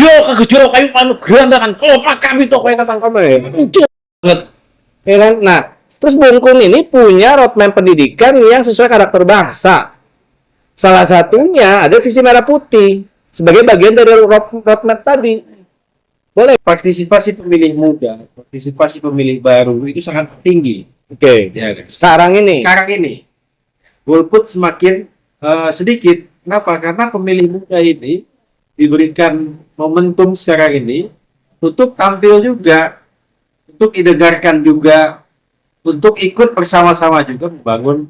Yo kegejolak kayu panu gerandakan kelopak kami to kowe tatang kami. Banget. Ya kan? Nah, terus Bung Kun ini punya roadmap pendidikan yang sesuai karakter bangsa. Salah satunya ada visi merah putih sebagai bagian dari roadmap tadi. Boleh. Partisipasi pemilih muda, partisipasi pemilih baru itu sangat tinggi. Oke. Ya, kan? Sekarang ini. Sekarang ini golput semakin sedikit. Kenapa? Karena pemilih muda ini diberikan momentum sekarang ini untuk tampil juga, untuk didengarkan juga, untuk ikut bersama-sama juga membangun.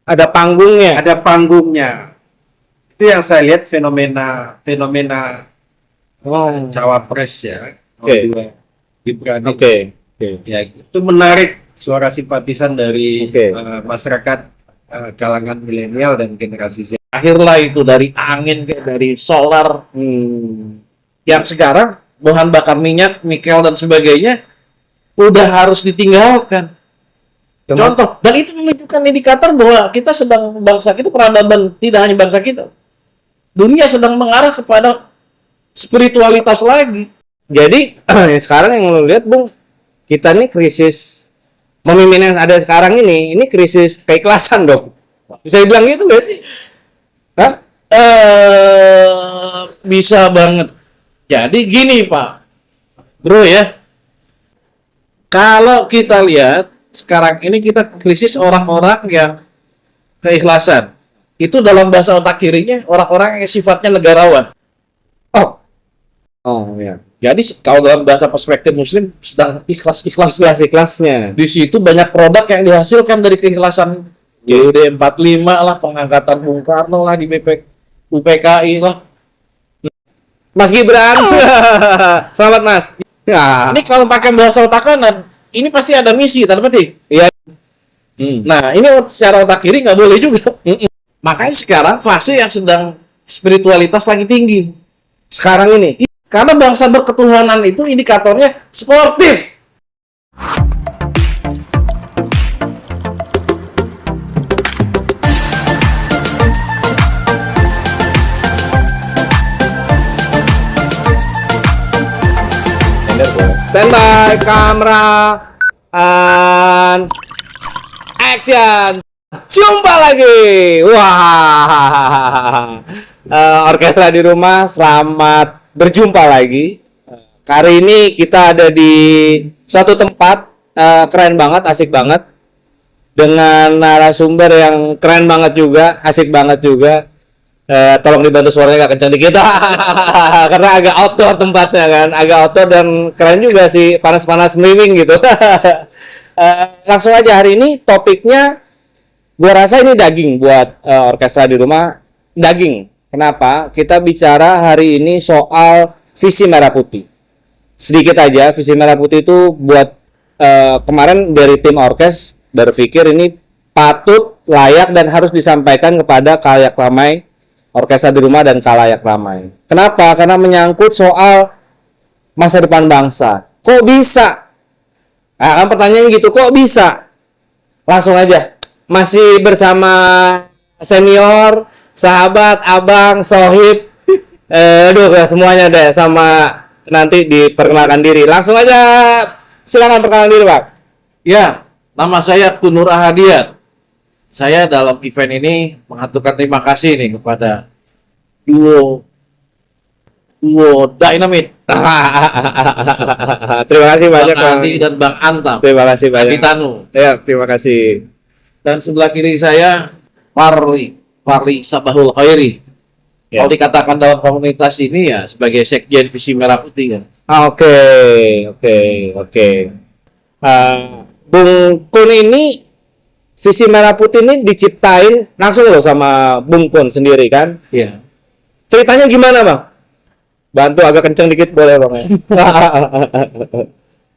Ada panggungnya. Ada panggungnya. Itu yang saya lihat fenomena cawapres ya. Oke. Gibran. Oke. Ya, itu menarik suara simpatisan dari Oke. masyarakat kalangan milenial dan generasi Z. Akhirlah itu dari angin kayak dari solar yang sekarang bahan bakar minyak, nikel dan sebagainya udah harus ditinggalkan. Contoh, dan itu menunjukkan indikator bahwa kita sedang bangsa kita peradaban tidak hanya bangsa kita. Dunia sedang mengarah kepada spiritualitas lagi. Jadi sekarang yang lo lihat Bung, kita nih krisis pemimpin yang ada sekarang ini krisis keikhlasan dong. Bisa dibilang gitu gak sih? Hah? Bisa banget. Jadi gini Pak, bro ya, kalau kita lihat sekarang ini kita krisis orang-orang yang keikhlasan. Itu dalam bahasa otak kirinya orang-orang yang sifatnya negarawan. Oh ya. Jadi kalau dalam bahasa perspektif Muslim sedang ikhlas-ikhlasnya. Kelasnya. Di situ banyak produk yang dihasilkan dari keikhlasan. JUD 45 lah, pengangkatan Bung Karno lah di UPKI lah. Mas Gibran. Selamat Mas. Ya. Ini kalau pakai bahasa otak kanan, ini pasti ada misi, tanda petik. Iya. Nah, ini secara otak kiri nggak boleh juga. Makanya sekarang fase yang sedang spiritualitas lagi tinggi. Sekarang ini. Karena bangsa berketuhanan itu indikatornya sportif. Standby, kamera, and action. Jumpa lagi. Wah. Orkestra di rumah, selamat berjumpa lagi. Kali ini kita ada di suatu tempat keren banget, asik banget. Dengan narasumber yang keren banget juga, asik banget juga. Tolong dibantu suaranya agak kencang dikit karena agak outdoor tempatnya kan, agak outdoor dan keren juga sih, panas-panas meriwing gitu. Langsung aja, hari ini topiknya gua rasa ini daging buat orkestra di rumah. Daging. Kenapa? Kita bicara hari ini soal visi merah putih. Sedikit aja, visi merah putih itu buat kemarin dari tim orkes berpikir ini patut, layak dan harus disampaikan kepada khalayak ramai orkestra di rumah dan khalayak ramai. Kenapa? Karena menyangkut soal masa depan bangsa. Kok bisa? Nah, kan pertanyaannya gitu, kok bisa? Langsung aja. Masih bersama senior, sahabat, abang, sohib, semuanya deh, sama nanti diperkenalkan diri. Langsung aja, silakan perkenalan diri, Pak. Ya, nama saya Kunur Ahadiat. Saya dalam event ini mengaturkan terima kasih nih kepada duo Dynamite. Terima kasih banyak, Bang Andi dan Bang Antam. Terima kasih banyak. Tanu. Ya, terima kasih. Dan sebelah kiri saya Farli Sabahul Khairi. Ya. Kalau dikatakan dalam komunitas ini ya sebagai sekjen visi merah putih kan. Oke. Bung Kun ini visi merah putih ini diciptain langsung loh sama Bung Kun sendiri kan? Iya. Ceritanya gimana, Bang? Bantu agak kenceng dikit boleh, Bang ya?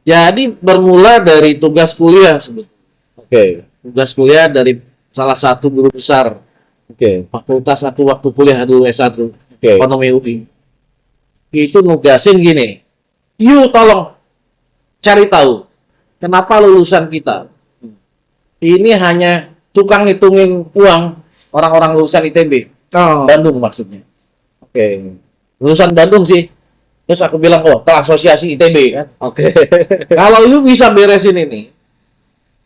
Jadi bermula dari tugas kuliah sebetulnya. Oke. Tugas kuliah dari salah satu guru besar fakultas aku waktu kuliah dulu S1 ekonomi UI. Itu nugasin gini, yuk tolong cari tahu kenapa lulusan kita ini hanya tukang ngitungin uang orang-orang lulusan ITB. Bandung maksudnya. Oke. Lulusan Bandung sih. Terus aku bilang, oh, ke asosiasi ITB kan. Oke. Kalau lu bisa beresin ini,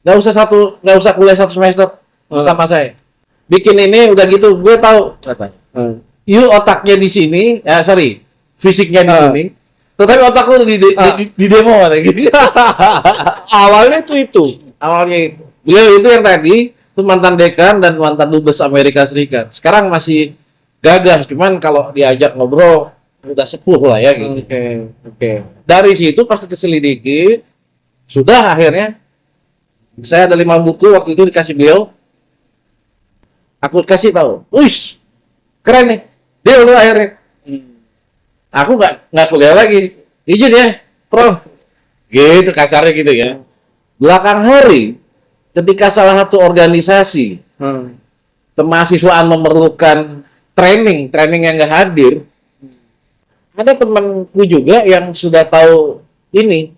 nggak usah kuliah 1 semester sama saya. Bikin ini udah gitu, gue tahu katanya. You otaknya di sini, fisiknya di sini. Tetapi otak lu di demo kayak gitu. Awalnya itu. Awalnya itu. Beliau itu yang tadi itu mantan dekan dan mantan dubes Amerika Serikat. Sekarang masih gagah, cuman kalau diajak ngobrol udah sepuh lah ya gitu. Oke. Dari situ pasti keselidiki, sudah akhirnya saya ada 5 buku waktu itu dikasih beliau. Aku kasih tahu, wih, keren nih, dia udah akhirnya. Aku nggak kuliah lagi, izin ya, Prof. Gitu kasarnya gitu ya. Belakang hari, ketika salah satu organisasi kemahasiswaan memerlukan training yang nggak hadir, ada temanku juga yang sudah tahu ini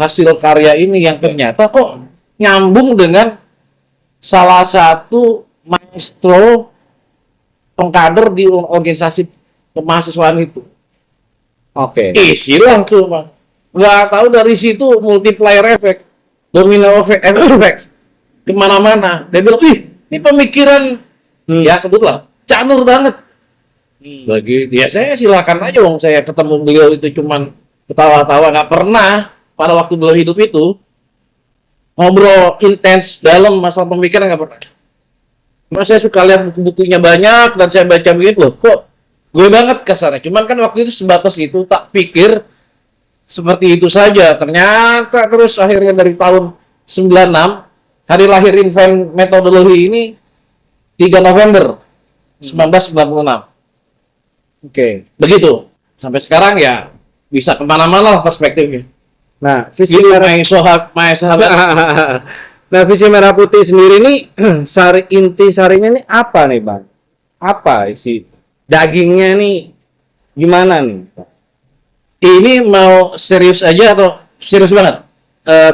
hasil karya ini yang ternyata kok nyambung dengan salah satu maestro pengkader di organisasi kemahasiswaan itu. Oke. Isilah tuh, Bang. Nggak tahu dari situ multiplier effect, domino effect kemana-mana. Dia bilang, ih, ini pemikiran ya sebutlah canur banget. Bagi ya saya silakan aja, Bang. Saya ketemu beliau itu cuman ketawa-tawa, nggak pernah pada waktu beliau hidup itu ngobrol intens dalam masalah pemikiran, nggak pernah. Cuma saya suka lihat buku-bukunya banyak dan saya baca begitu loh, kok gue banget kasarnya. Cuman kan waktu itu sebatas itu, tak pikir seperti itu saja. Ternyata terus akhirnya dari tahun 96, hari lahir invent metodologi ini 3 November 1996. Oke. Begitu. Sampai sekarang ya bisa kemana-mana lah perspektifnya. Nah, visi Gitu, merah sahabat. Nah, visi merah putih sendiri nih inti sarinya nih apa nih, Bang? Apa isi dagingnya nih? Gimana nih? Ini mau serius aja atau serius banget?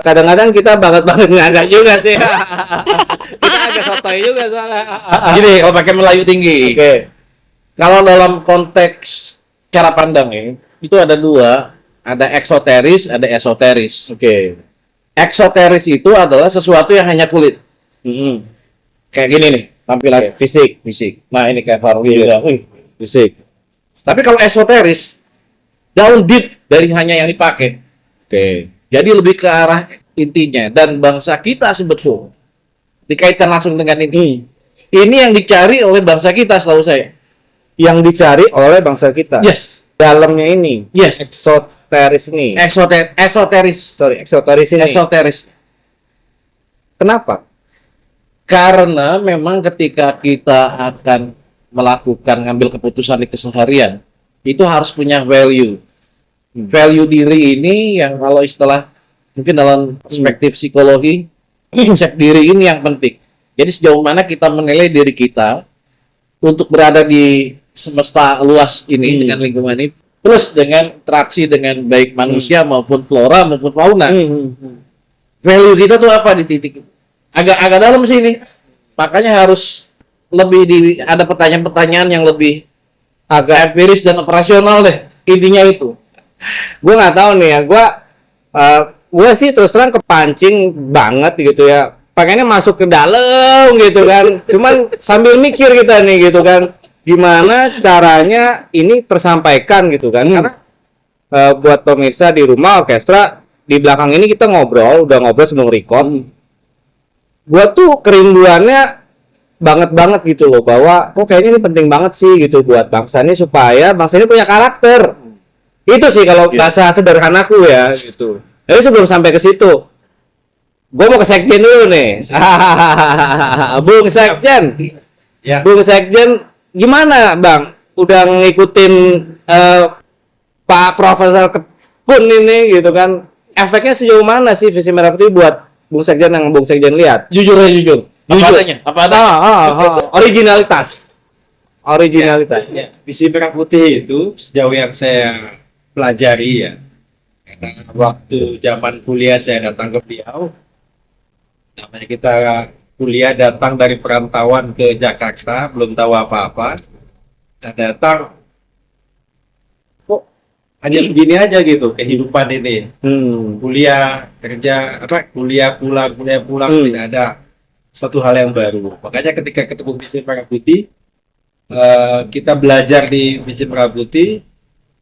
Kadang-kadang kita banget ngagak juga sih. Kita agak sotoy juga soalnya. Gini, kalau pakai Melayu tinggi. Oke. Kalau dalam konteks cara pandang ya, itu ada 2, ada eksoteris, ada esoteris. Oke. Eksoteris itu adalah sesuatu yang hanya kulit. Kayak gini nih, tampilan fisik. Nah, ini kayak Farwi juga. Fisik. Tapi kalau esoteris, jauh deep dari hanya yang dipakai. Oke. Jadi lebih ke arah intinya. Dan bangsa kita sebetulnya dikaitkan langsung dengan ini. Ini yang dicari oleh bangsa kita, setahu saya. Yang dicari oleh bangsa kita. Yes. Dalamnya ini. Yes. Eksoteris ini. Esoteris. Eksoteris ini. Esoteris. Kenapa? Karena memang ketika kita akan melakukan ngambil keputusan di keseharian, itu harus punya value. Value diri ini yang kalau istilah mungkin dalam perspektif psikologi, konsep diri ini yang penting. Jadi sejauh mana kita menilai diri kita untuk berada di semesta luas ini dengan lingkungan ini, plus dengan interaksi dengan baik manusia maupun flora maupun fauna. Value kita tuh apa di titik agak dalam sini. Makanya harus lebih ada pertanyaan-pertanyaan yang lebih agak empiris dan operasional deh. Intinya itu. Gue nggak tahu nih ya. Gue sih terus terang kepancing banget gitu ya. Pengennya masuk ke dalam gitu kan. Cuman sambil mikir kita nih gitu kan. Gimana caranya ini tersampaikan gitu kan. Karena buat pemirsa di rumah orkestra, di belakang ini kita ngobrol sebelum record. Gua tuh kerinduannya banget gitu loh, bahwa kok kayaknya ini penting banget sih gitu buat bangsa ini, supaya bangsa ini punya karakter. Itu sih kalau bahasa sederhanaku ya gitu. Tapi sebelum sampai ke situ, gua mau ke Sekjen dulu nih. Bung Sekjen. Ya. Bung Sekjen, gimana Bang? Udah ngikutin Pak Profesor Kun ini gitu kan? Efeknya sejauh mana sih visi merah putih buat Bung Sekjen yang Bung Sekjen lihat? Jujur. Apa adanya? Originalitas. Ya, visi merah putih itu sejauh yang saya pelajari ya. Karena waktu zaman kuliah saya datang ke beliau, namanya kita kuliah datang dari perantauan ke Jakarta, belum tahu apa-apa. Dan datang, kok hanya segini aja gitu kehidupan ini. Hmm. Kuliah, kerja, kuliah pulang, tidak ada suatu hal yang baru. Makanya ketika ketemu Visi Merah Putih, kita belajar di Visi Merah Putih,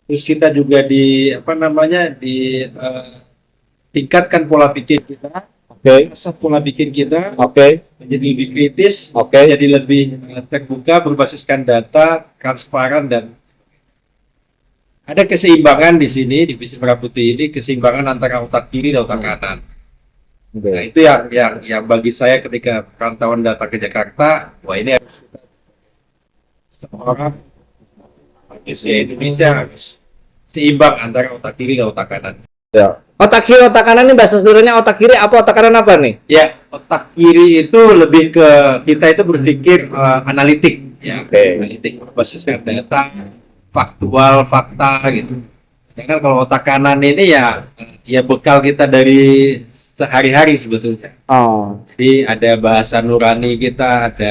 terus kita juga tingkatkan pola pikir kita, Oke. asah pola pikir kita Oke. menjadi lebih kritis, Oke. jadi lebih terbuka, berbasiskan data, transparan, dan ada keseimbangan di sini di Visi Merah Putih ini, keseimbangan antara otak kiri dan otak kanan. Nah, itu yang bagi saya ketika perantauan datang ke Jakarta, wah ini harus kita semua orang di Indonesia harus seimbang antara otak kiri dan otak kanan. Ya. Otak kiri, otak kanan ini bahasa sederhananya otak kiri apa otak kanan apa nih? Ya, otak kiri itu lebih ke kita itu berpikir analitik, ya, Oke. analitik berbasiskan data, faktual, fakta gitu. Karena kalau otak kanan ini ya bekal kita dari sehari-hari sebetulnya. Oh. Jadi ada bahasa nurani kita, ada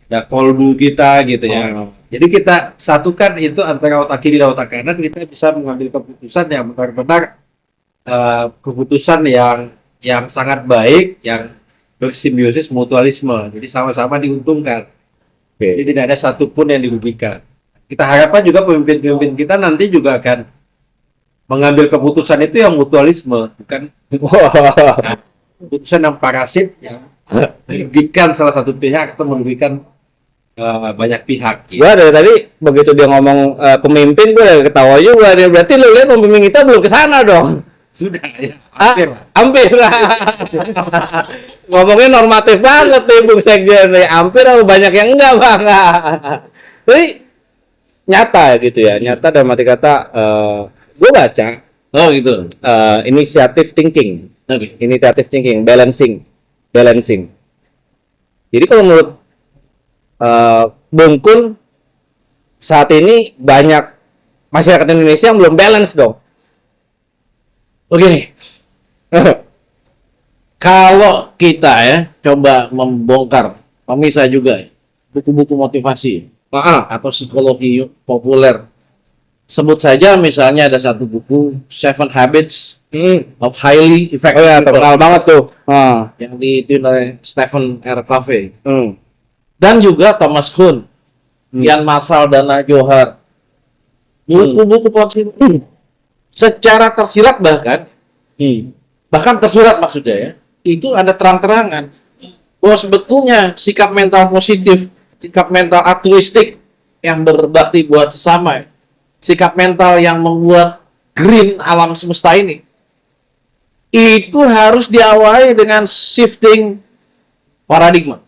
ada kolbu kita gitu ya. Oh. Jadi kita satukan itu antara otak kiri dan otak kanan, kita bisa mengambil keputusan yang benar-benar keputusan yang sangat baik, yang bersimbiosis mutualisme. Jadi sama-sama diuntungkan. Oke. Jadi tidak ada satupun yang dirugikan. Kita harapkan juga pemimpin-pemimpin kita nanti juga akan mengambil keputusan itu yang mutualisme, bukan keputusan yang parasit yang merugikan salah satu pihak atau merugikan banyak pihak. Gitu. Gua dari tadi begitu dia ngomong pemimpin gue udah ketawa juga dia. Berarti lu lihat pemimpin kita belum ke sana dong. Sudah ya, hampir. Hampir. Ngomongnya normatif banget nih Bung Sekjen. Hampir atau banyak yang enggak, Bang. Tapi nyata gitu ya. Nyata dalam arti kata gue baca gitu. initiative thinking. Oke. Initiative thinking, balancing. Jadi kalau menurut Bung Kun saat ini banyak masyarakat Indonesia yang belum balance dong. Begini, kalau kita ya coba membongkar, pemirsa juga ya, buku-buku motivasi atau psikologi populer, sebut saja misalnya ada satu buku Seven Habits of Highly Effective Oh ya, People terkenal banget tuh. yang ditulis oleh Stephen R. Covey dan juga Thomas Kuhn, Ian Marshall dan Johar. Buku-buku motivasi secara tersirat bahkan tersurat maksudnya ya, itu ada terang-terangan bahwa sebetulnya sikap mental positif, sikap mental altruistik yang berbakti buat sesama, sikap mental yang membuat green alam semesta ini, itu harus diawali dengan shifting paradigma.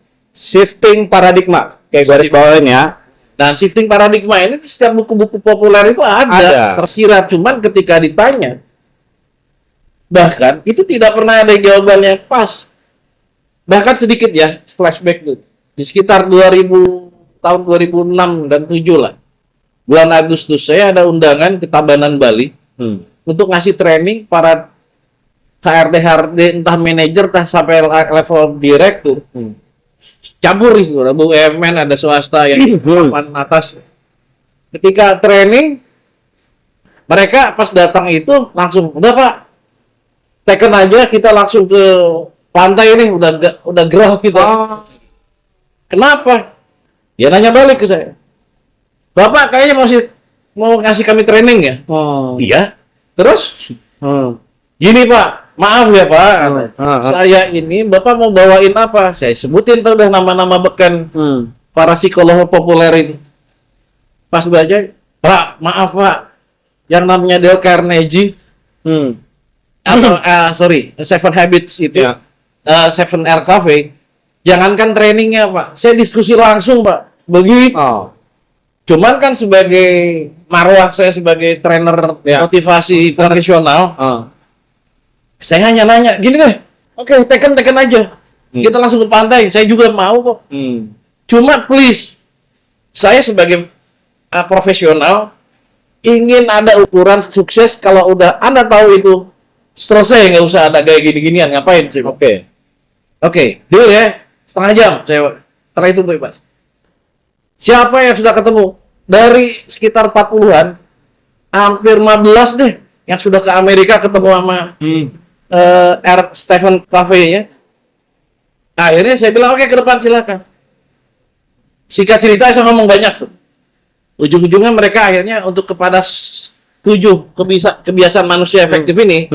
Kayak garis bawain ya. Dan shifting paradigma ini di setiap buku-buku populer itu ada tersirat, cuman ketika ditanya bahkan itu tidak pernah ada jawabannya pas. Bahkan sedikit ya, flashback tuh. Di sekitar 2000 tahun 2006 dan 7 lah. Bulan Agustus saya ada undangan ke Tabanan Bali untuk ngasih training para HRD entah manajer entah sampai level direktur. Campur di situ, ada BUMN, ada swasta yang papan atas. Ketika training mereka pas datang itu langsung, udah Pak, teken aja kita langsung ke pantai ini, udah gerah kita. Kenapa? Dia nanya balik ke saya. Bapak kayaknya mau ngasih kami training ya? Iya. Terus? Gini Pak, maaf ya Pak. Saya ini Bapak mau bawain apa? Saya sebutin tuh udah nama-nama beken para psikolog populer ini. Pas baca, Pak, maaf Pak. Yang namanya Dale Carnegie. Atau Seven Habits itu, Seven R Cafe, jangankan trainingnya Pak, saya diskusi langsung Pak, begitu. Cuman kan sebagai marwah saya sebagai trainer motivasi profesional, saya hanya nanya, gini deh, oke, teken aja, kita langsung ke pantai, saya juga mau kok. Cuma please, saya sebagai profesional ingin ada ukuran sukses. Kalau udah Anda tahu itu selesai, nggak usah ada gaya gini-ginian, ngapain sih? Oke, deal ya, setengah jam saya setelah itu Pak. Siapa yang sudah ketemu dari sekitar 40-an hampir 15 deh yang sudah ke Amerika ketemu sama R. Stephen Covey-nya. Akhirnya saya bilang, oke, ke depan silakan. Singkat cerita, saya ngomong banyak tuh. Ujung-ujungnya mereka akhirnya untuk kepada 7 kebiasaan manusia efektif ini,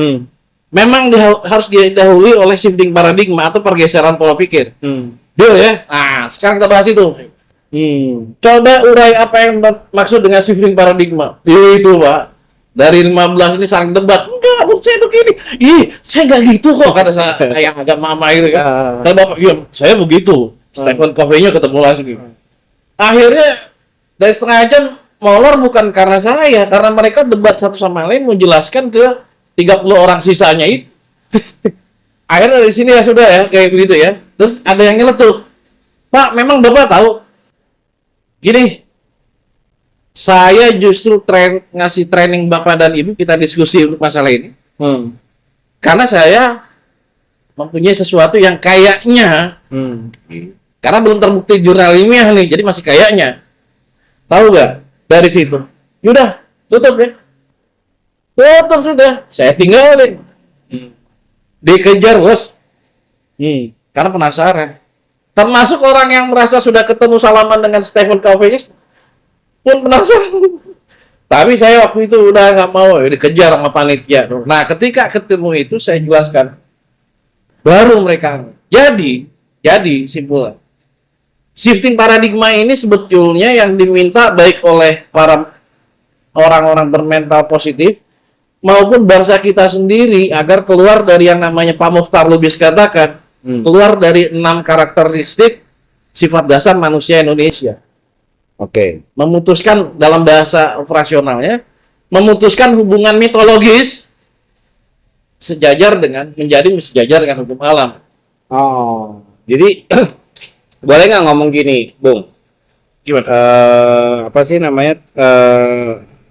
memang harus didahului oleh shifting paradigma atau pergeseran pola pikir. Deal ya? Nah, sekarang kita bahas itu. Coba urai apa yang maksud dengan shifting paradigma. Itu, Pak. Dari 15 ini saling debat. Enggak, saya begini. Ih, saya nggak gitu kok, kata saya. Kayak agak mama itu kan. Kata Bapak, iya, saya begitu. Stephen Covey-nya ketemu langsung. Akhirnya, dari setengah jam, molor bukan karena saya, karena mereka debat satu sama lain menjelaskan ke 30 orang sisanya itu. Akhirnya dari sini ya sudah ya, kayak begitu ya. Terus ada yang nyeletuk. Pak, memang Bapak tahu? Gini, saya justru ngasih training Bapak dan Ibu, kita diskusi untuk masalah ini. Karena saya mempunyai sesuatu yang kayaknya, karena belum terbukti jurnal ilmiah nih, jadi masih kayaknya. Tahu nggak? Dari situ. Yaudah, tutup ya. Tutup sudah. Saya tinggalin. Dikejar, bos. Karena penasaran. Termasuk orang yang merasa sudah ketemu salaman dengan Stephen Covey pun penasaran. Tapi saya waktu itu udah nggak mau, dikejar sama panitia. Nah, ketika ketemu itu saya jelaskan. Baru mereka. Jadi simpulnya. Shifting paradigma ini sebetulnya yang diminta baik oleh para orang-orang bermental positif maupun bangsa kita sendiri agar keluar dari yang namanya Pak Mukhtar Lubis katakan, keluar dari 6 karakteristik sifat dasar manusia Indonesia. Oke. Memutuskan dalam bahasa operasionalnya, memutuskan hubungan mitologis menjadi sejajar dengan hukum alam. Oh, jadi boleh nggak ngomong gini, Bung? Gimana? Apa sih namanya?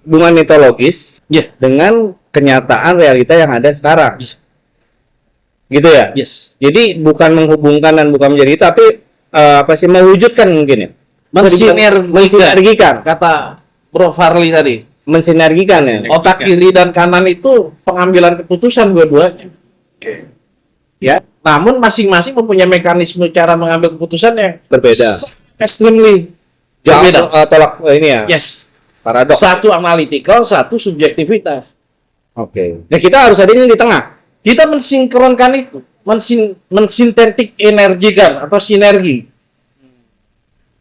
Hubungan mitologis dengan kenyataan realita yang ada sekarang. Gitu ya? Yes. Jadi bukan menghubungkan dan bukan menjadi itu, tapi apa sih, mewujudkan mungkin ya? Mensinergikan. Kata Bro Farli tadi. Mensinergikan ya? Otak kiri dan kanan itu pengambilan keputusan dua-duanya. Ya, namun masing-masing mempunyai mekanisme cara mengambil keputusan yang Berbeda. extremely Jauh berbeda. tolak ini ya? Yes. Paradoks. Satu analytical, satu subjektivitas. Oke. Nah, kita harus ada ini di tengah. Kita mensinkronkan itu, mensintetik energikan atau sinergi.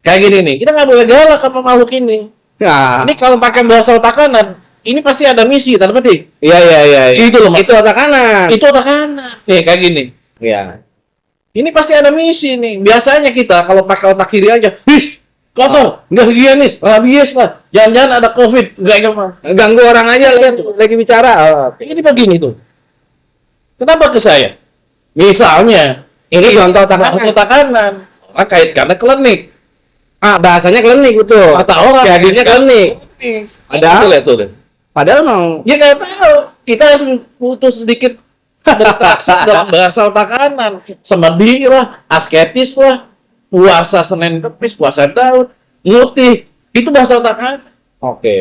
Kayak gini nih, kita nggak boleh galak sama makhluk ini. Nah, Ini kalau pakai bahasa otak kanan, ini pasti ada misi, tanda petik. iya. Itu loh, Itu otak kanan. Itu otak kanan. Nih, kayak gini. Iya. Ini pasti ada misi nih. Biasanya kita kalau pakai otak kiri aja, kotor, nggak higienis, rabies lah. Jangan-jangan ada COVID, nggak Ganggu orang aja lagi bicara. Ini begini tuh. Kenapa ke saya? Misalnya, Ini contoh otak kanan. otak kanan. Kaitkannya klinik. Bahasanya klinik betul. Kata orang. Jadinya klinik. Ada tuh. Padahal memang Ya nggak tahu. Kita harus putus sedikit berinteraksi dalam bahasa otak kanan. Semedi lah, asketis lah, puasa Senin Kemis, puasa Daud, ngutih. Itu bahasa otak kanan. oke.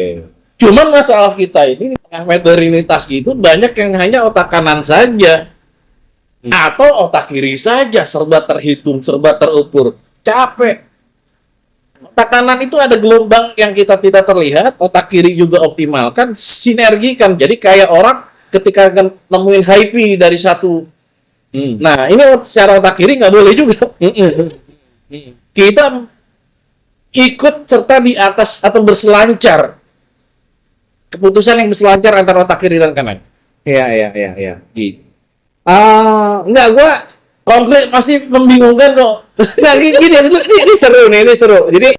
Cuman masalah kita ini di tengah modernitas gitu banyak yang hanya otak kanan saja. Atau otak kiri saja, serba terhitung, serba terukur. Capek. Otak kanan itu ada gelombang yang kita tidak terlihat, otak kiri juga optimalkan, sinergikan. Jadi kayak orang ketika akan nemuin IP dari satu. Nah, ini secara otak kiri nggak boleh juga. Kita ikut serta di atas atau berselancar. Keputusan yang berselancar antara otak kiri dan kanan. Iya. Gitu. Enggak, gua konkret masih membingungkan kok. Nah, gini, ini seru nih, ini seru. Jadi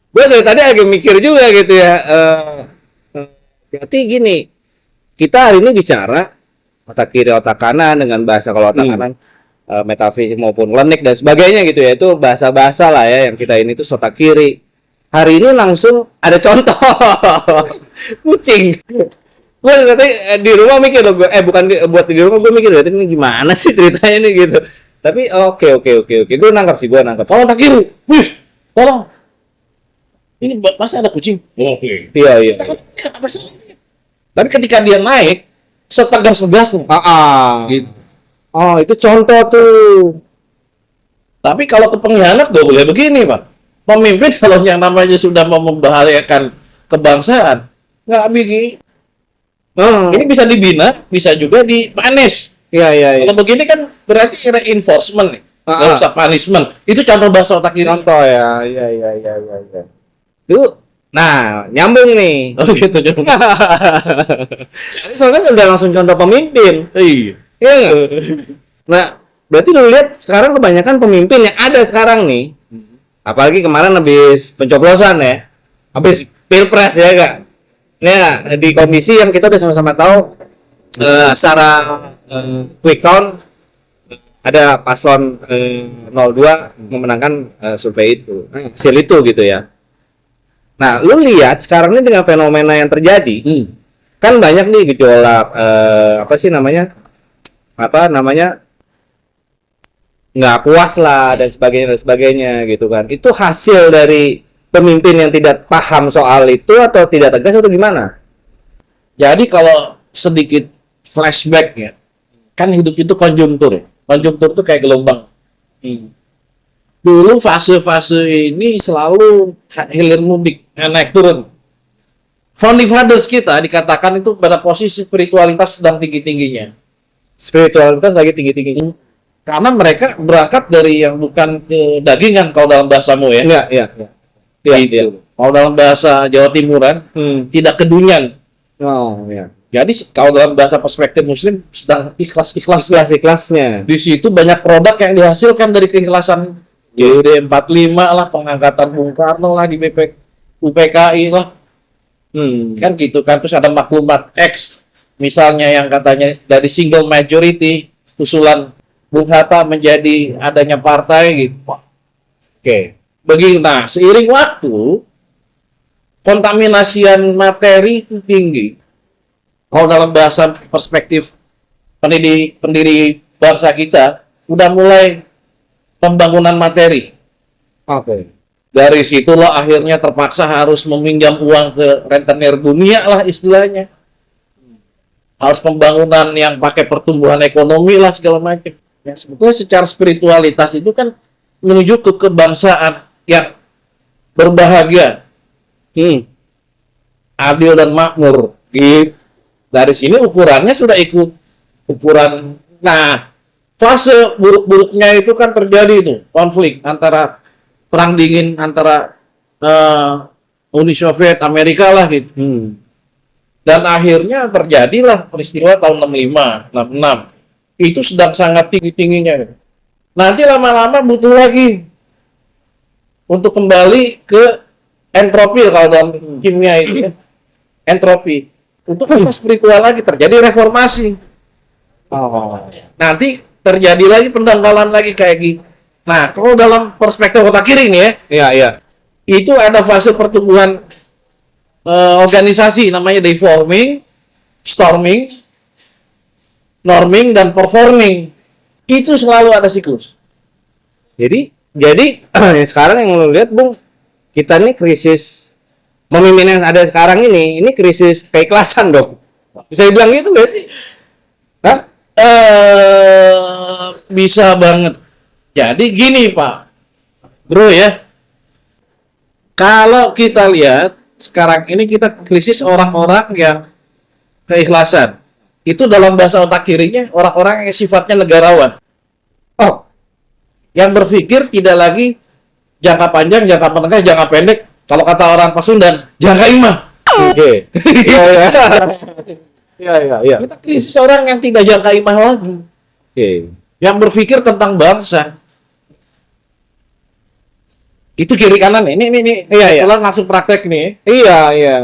gue dari tadi agak mikir juga gitu ya. Berarti gini, kita hari ini bicara otak kiri, otak kanan dengan bahasa kalau otak kanan metafisik maupun klinik dan sebagainya gitu ya. Itu bahasa-bahasa lah ya yang kita ini tuh otak kiri. Hari ini langsung ada contoh kucing. Gue tadi di rumah mikir loh, buat di rumah gue mikir berarti ini gimana sih ceritanya nih gitu. Tapi oke. Gue nangkap. Kalau otak kiri, wih, tolong. Ini masa ada kucing? Oh, Iya, iya. apa sih? Tapi ketika dia naik, setegas-tegasnya. Gitu. Oh, itu contoh tuh. Tapi kalau ke pengkhianat gak boleh begini, Pak. Pemimpin kalau yang namanya sudah mau membahayakan kebangsaan, nggak begini. Oh, Ini bisa dibina, bisa juga dipanis. iya, iya, iya. Kalau begini kan berarti reinforcement nih. Nggak Ah. usah punishment. Itu contoh bahasa otak kiri. Contoh ya, iya, iya, iya, iya, iya. Itu, nah, nyambung nih. Oh gitu. Ini soalnya udah langsung contoh pemimpin. Iya. Iya nggak? Nah, berarti lu lihat sekarang kebanyakan pemimpin yang ada sekarang nih, apalagi kemarin habis pencoblosan ya, habis pilpres ya kak. Nah, di komisi yang kita udah sama-sama tahu secara quick count ada paslon 02 memenangkan survei itu, hasil itu gitu ya. Nah, lu lihat sekarang ini dengan fenomena yang terjadi, kan banyak nih gejolak apa sih namanya? Apa namanya? Nggak puas lah dan sebagainya gitu kan. Itu hasil dari pemimpin yang tidak paham soal itu atau tidak tegas atau gimana? Jadi kalau sedikit flashback ya, kan hidup itu konjunktur ya. Konjunktur itu kayak gelombang. Dulu fase-fase ini selalu hilir mudik, naik turun. Founding fathers kita dikatakan itu pada posisi spiritualitas sedang tinggi-tingginya. Spiritualitas lagi tinggi-tingginya. Karena mereka berangkat dari yang bukan ke dagingan kalau dalam bahasamu ya. Iya, iya, iya. Iya, Gitu. iya. Kalau dalam bahasa Jawa Timuran, tidak kedunyan. Oh, iya. Jadi kalau dalam bahasa perspektif Muslim sedang ikhlas-ikhlas. Kelas-kelasnya. Di situ banyak produk yang dihasilkan dari keikhlasan. JUD 45 lah, pengangkatan Bung Karno lah di UPKI lah. Kan gitu kan. Terus ada maklumat X misalnya yang katanya dari single majority usulan Bung Hatta menjadi adanya partai gitu. Oke. Begini, nah seiring waktu kontaminasian materi itu tinggi. Kalau dalam bahasa perspektif pendiri bangsa kita udah mulai pembangunan materi. Oke. Dari situlah akhirnya terpaksa harus meminjam uang ke rentenir dunia lah istilahnya. Harus pembangunan yang pakai pertumbuhan ekonomi lah segala macam. Ya, sebetulnya secara spiritualitas itu kan menuju ke kebangsaan yang berbahagia, adil dan makmur. Gitu. Dari sini ukurannya sudah ikut ukuran. Nah, fase buruk-buruknya itu kan terjadi itu konflik antara perang dingin antara Uni Soviet Amerika lah gitu. Dan akhirnya terjadilah peristiwa tahun 65, 66. Itu sedang sangat tinggi-tingginya. Nanti lama-lama butuh lagi untuk kembali ke entropi kalau dalam kimia itu. Entropi. Untuk kita spiritual lagi terjadi reformasi. Nanti terjadi lagi pendangkalan lagi kayak gitu. Nah, kalau dalam perspektif otak kiri ini ya, Iya, iya. itu ada fase pertumbuhan organisasi namanya deforming, storming, norming, dan performing. Itu selalu ada siklus. Jadi sekarang yang lu lihat, Bung, kita nih krisis pemimpin yang ada sekarang ini krisis keikhlasan dong. Bisa dibilang gitu gak sih? Hah? Bisa banget. Jadi gini Pak, bro ya, kalau kita lihat sekarang ini kita krisis orang-orang yang keikhlasan. Itu dalam bahasa otak kirinya orang-orang yang sifatnya negarawan. Oh, Yang berpikir tidak lagi jangka panjang, jangka menengah, jangka pendek. Kalau kata orang Pasundan, jangka imah. oke. Iya, iya. Iya, iya, iya. Kita krisis orang yang tidak jangka imah lagi. Oke. Yang berpikir tentang bangsa. Itu kiri kanan nih. Ini. Iya, iya. Kebetulan langsung praktek nih. Iya, iya.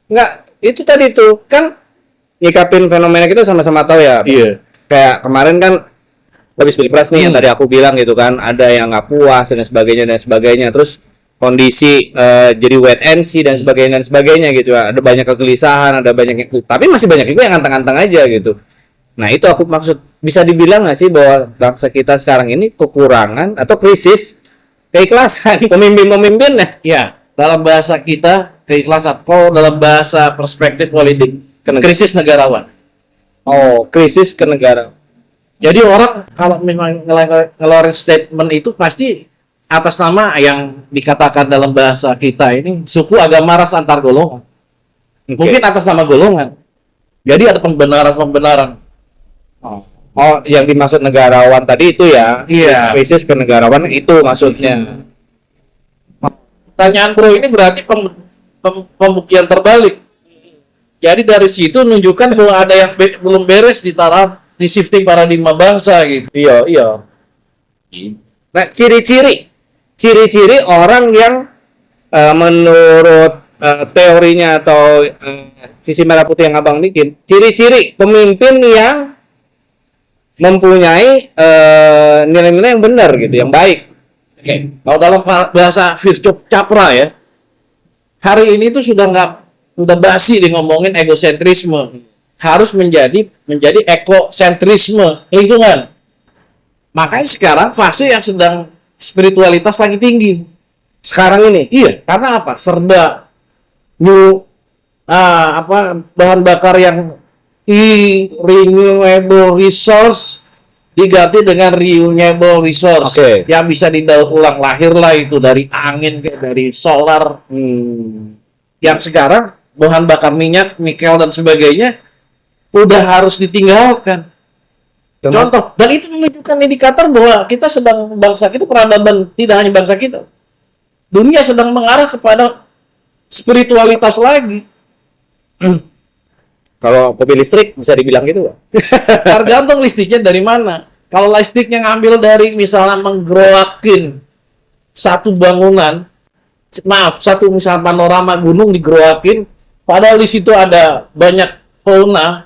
Enggak, itu tadi tuh kan nyikapin fenomena kita sama-sama tahu ya. Iya. Kayak kemarin kan habis pilpres nih yang tadi aku bilang gitu kan, ada yang nggak puas dan sebagainya. Terus kondisi jadi wait and see dan sebagainya gitu ya. Ada banyak kegelisahan, ada banyak yang, tapi masih banyak juga yang anteng-anteng aja gitu. Nah, itu aku maksud, bisa dibilang nggak sih bahwa bangsa kita sekarang ini kekurangan atau krisis keikhlasan pemimpin-pemimpinnya? Ya. dalam bahasa kita keikhlasan. Kalau dalam bahasa perspektif politik, krisis negarawan. Oh, krisis kenegaraan. Jadi orang kalau memang ngeluarin statement itu pasti atas nama yang dikatakan dalam bahasa kita ini suku agama ras antar golongan. Mungkin atas nama golongan. Jadi ada pembenaran. Oh, yang dimaksud negarawan tadi itu ya? Iya. Krisis kenegarawan itu maksudnya. Pertanyaan Bro ini berarti pembuktian terbalik. Jadi dari situ menunjukkan bahwa ada yang belum beres di shifting paradigma bangsa gitu. Iya. Nah, ciri-ciri orang yang menurut teorinya atau visi merah putih yang abang bikin, ciri-ciri pemimpin yang mempunyai nilai-nilai yang benar gitu, yang baik. Oke. Kalau dalam bahasa Virchow Capra ya, hari ini tuh udah basi di ngomongin egosentrisme. Harus menjadi ekosentrisme lingkungan. Makanya sekarang fase yang sedang spiritualitas lagi tinggi. Sekarang ini, Iya, karena apa? Serba new bahan bakar yang renewable resource diganti dengan renewable resource. Oke. Yang bisa didaur ulang, lahirlah itu dari angin kayak dari solar. Yang sekarang bahan bakar minyak, nikel dan sebagainya udah harus ditinggalkan. Contoh, dan itu menunjukkan indikator bahwa bangsa kita peradaban, tidak hanya bangsa kita, dunia sedang mengarah kepada spiritualitas lagi. kalau mobil listrik bisa dibilang gitu, Pak. Tergantung listriknya dari mana. Kalau listriknya ngambil dari misalnya menggeroakin satu bangunan, satu misal panorama gunung digeroakin, padahal di situ ada banyak fauna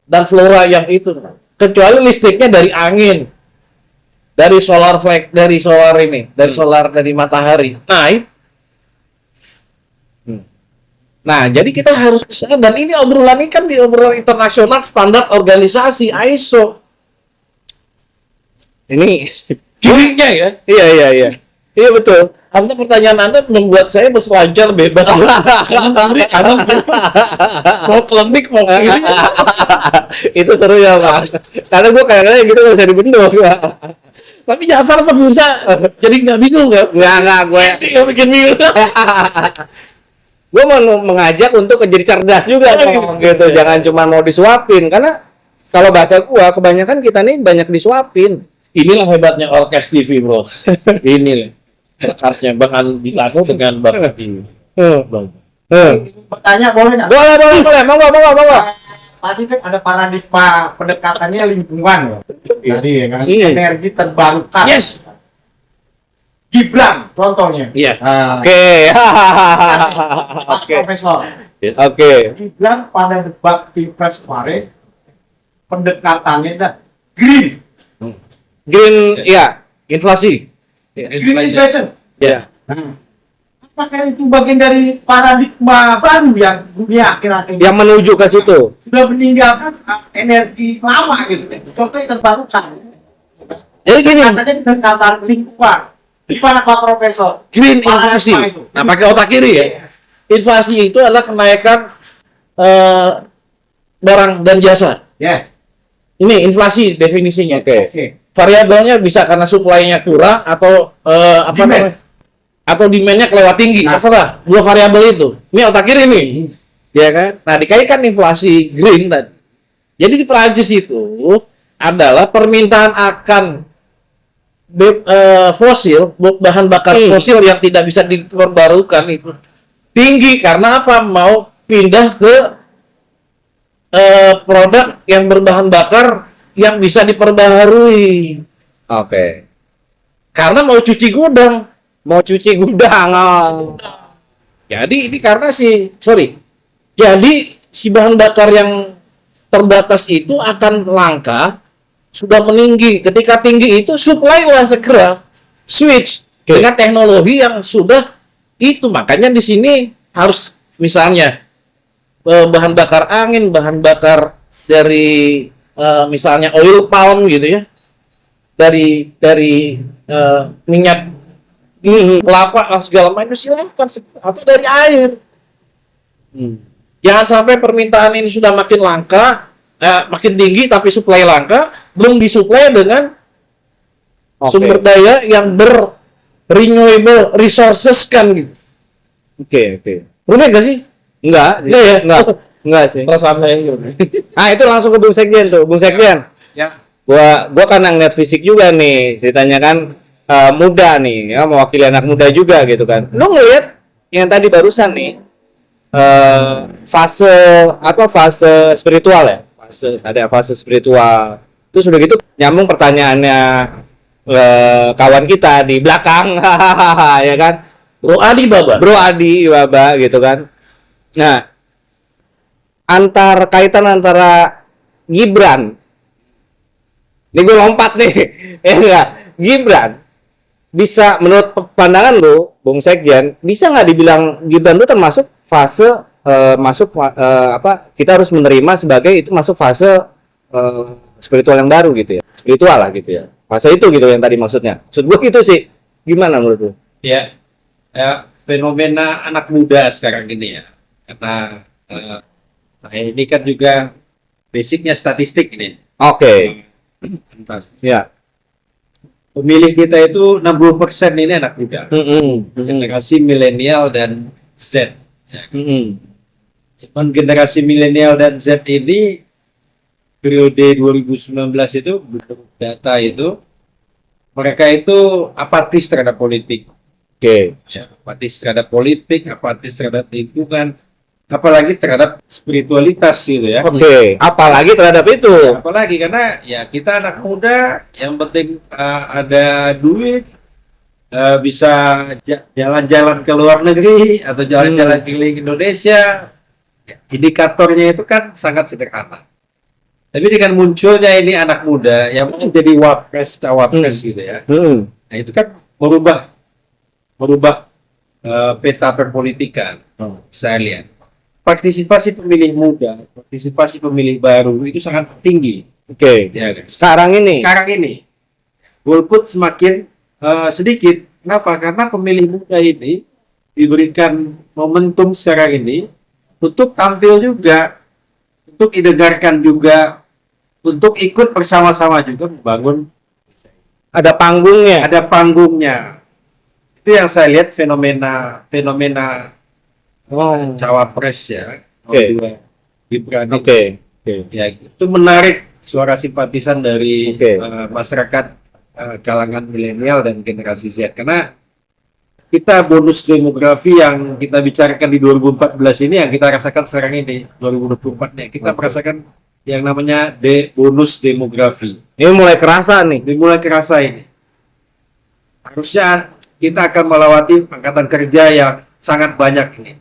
dan flora yang itu. Kecuali listriknya dari angin, dari solar flake, dari solar dari matahari. Nah, jadi kita harus bisa, dan ini obrolan ini kan di obrolan internasional standar organisasi ISO. Ini Gimiknya ya. iya. Iya betul. Anda pertanyaan Anda membuat saya berselancar bebas. Mau klinik mau kiri. Itu seru ya, Pak. Karena gue kayaknya gitu nggak bisa dibendung. Tapi Jafar pemirsa jadi nggak bingung nggak? Nggak, gue Nggak bikin bingung. gue mau mengajak untuk jadi cerdas juga gitu. Jangan cuma mau disuapin, karena kalau bahasa gue kebanyakan kita nih banyak disuapin. Inilah hebatnya Orkes TV, Bro. Ini harusnya Bang Andi Lago dengan Bang Adi. Bertanya boleh nggak? Boleh. Monggo. Tadi kan ada paradigma pendekatannya lingkungan loh. Tadi ya kan Iya. energi terbarukan. Yes. Gibran contohnya. Iya. Oke. Pak Profesor. Oke. Gibran pada debat Pilpres kemarin pendekatannya dah green. Green, ya. Inflasi. Green investment. Ya. Apakah itu bagian dari paradigma baru yang dunia akhir-akhir ini Yang menuju ke situ. sudah meninggalkan energi lama gitu? Contohnya terbarukan. Jadi gini, Katanya pendekatan lingkungan. Gimana Pak Profesor? green Paradigma inflasi. itu. Nah, pakai otak kiri ya. Inflasi itu adalah kenaikan barang dan jasa. Yes. Ini inflasi definisinya. Oke. Variabelnya bisa karena supply-nya kurang atau Demand. atau demand-nya kelewat tinggi. Nah. Terserah. Dua variabel itu. Ini otak kiri nih. Ya kan? Nah, dikaitkan inflasi green tadi. Jadi di Prancis itu adalah permintaan akan fosil, bahan bakar fosil yang tidak bisa diperbarukan itu tinggi karena apa? Mau pindah ke produk yang berbahan bakar yang bisa diperbaharui. Oke. Karena mau cuci gudang. Mau cuci gudang. Jadi ini karena jadi si bahan bakar yang terbatas itu akan langka, sudah meninggi. Ketika tinggi itu supply lah segera switch dengan teknologi yang sudah itu. Makanya di sini harus misalnya bahan bakar angin, bahan bakar dari misalnya oil palm gitu ya, dari minyak kelapa segala macam silakan, atau dari air. Jangan sampai permintaan ini sudah makin langka, makin tinggi tapi suplai langka, belum disuplai dengan sumber daya yang renewable resources kan gitu. Oke. Rumit gak sih? Enggak ya? Enggak sih. Perasaan saya gitu. Nah, itu langsung ke Bung Sekjen tuh. Bung Sekjen. Ya. Gua kan ngeliat fisik juga nih. Ceritanya kan muda nih, ya, mewakili anak muda juga gitu kan. Lu ngeliat yang tadi barusan nih fase spiritual ya? Ada fase spiritual. Terus udah gitu nyambung pertanyaannya kawan kita di belakang ya kan? Bro Adi Baba gitu kan. Nah, kaitan antara Gibran. Ini gue lompat nih. Ya enggak? Gibran bisa, menurut pandangan lu, Bung Sekjen, bisa nggak dibilang Gibran itu termasuk fase kita harus menerima sebagai itu masuk fase spiritual yang baru gitu ya? Spiritual lah gitu ya. Fase itu gitu yang tadi maksudnya. Maksud gue gitu sih. Gimana menurut lu? Ya, fenomena anak muda sekarang ini ya, karena saya ini kan juga basicnya statistik ini. Oke. Ya. Pemilih kita itu 60% ini anak muda, generasi milenial dan Z. Ya. Cuman generasi milenial dan Z ini periode 2019 itu menurut data itu mereka itu apatis terhadap politik. Oke. Ya, apatis terhadap politik, apatis terhadap lingkungan, apalagi terhadap spiritualitas gitu ya. Oke. Apalagi terhadap itu. Apalagi karena ya kita anak muda, yang penting ada duit, bisa jalan-jalan ke luar negeri atau jalan-jalan keliling Indonesia. Indikatornya itu kan sangat sederhana. Tapi dengan munculnya ini anak muda yang mau jadi cawapres gitu ya. Nah itu kan merubah peta perpolitikan. Saya lihat partisipasi pemilih muda, partisipasi pemilih baru itu sangat tinggi. Oke. Ya, kan? Sekarang ini golput semakin sedikit. Kenapa? Karena pemilih muda ini diberikan momentum sekarang ini untuk tampil juga, untuk didengarkan juga, untuk ikut bersama-sama juga membangun. ada panggungnya. Ada panggungnya. Itu yang saya lihat fenomena cawapres ya. Oke. Gibran. Oke. Ya, itu menarik suara simpatisan dari Oke. masyarakat kalangan milenial dan generasi Z, karena kita bonus demografi yang kita bicarakan di 2014 ini yang kita rasakan sekarang ini 2024 nya kita merasakan yang namanya bonus demografi. Ini mulai kerasa nih. Dimulai kerasa ini. Harusnya kita akan melewati angkatan kerja yang sangat banyak ini.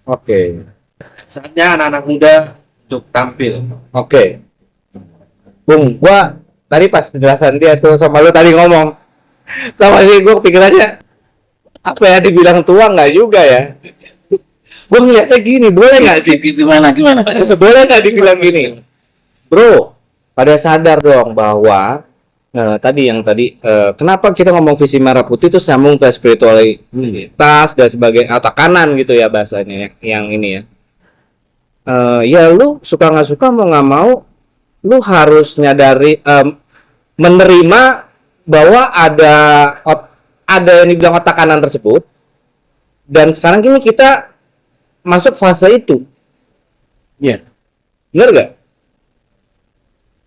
Oke. Saatnya anak-anak muda untuk tampil. Oke. Bung, gua tadi pas penjelasan dia tuh sama lu tadi ngomong, sama sih gua kepikirannya apa ya, dibilang tua nggak juga ya. Gua ngeliatnya gini, boleh nggak sih? Gimana? Boleh nggak dibilang gini, bro? Pada sadar dong bahwa tadi kenapa kita ngomong visi merah putih itu sambung ke spiritualitas dan sebagai atau kanan gitu ya bahasanya yang ini ya. Ya lu suka nggak suka mau nggak mau lu harus nyadari menerima bahwa ada yang dibilang otak kanan tersebut, dan sekarang kini kita masuk fase itu. Iya. Bener gak?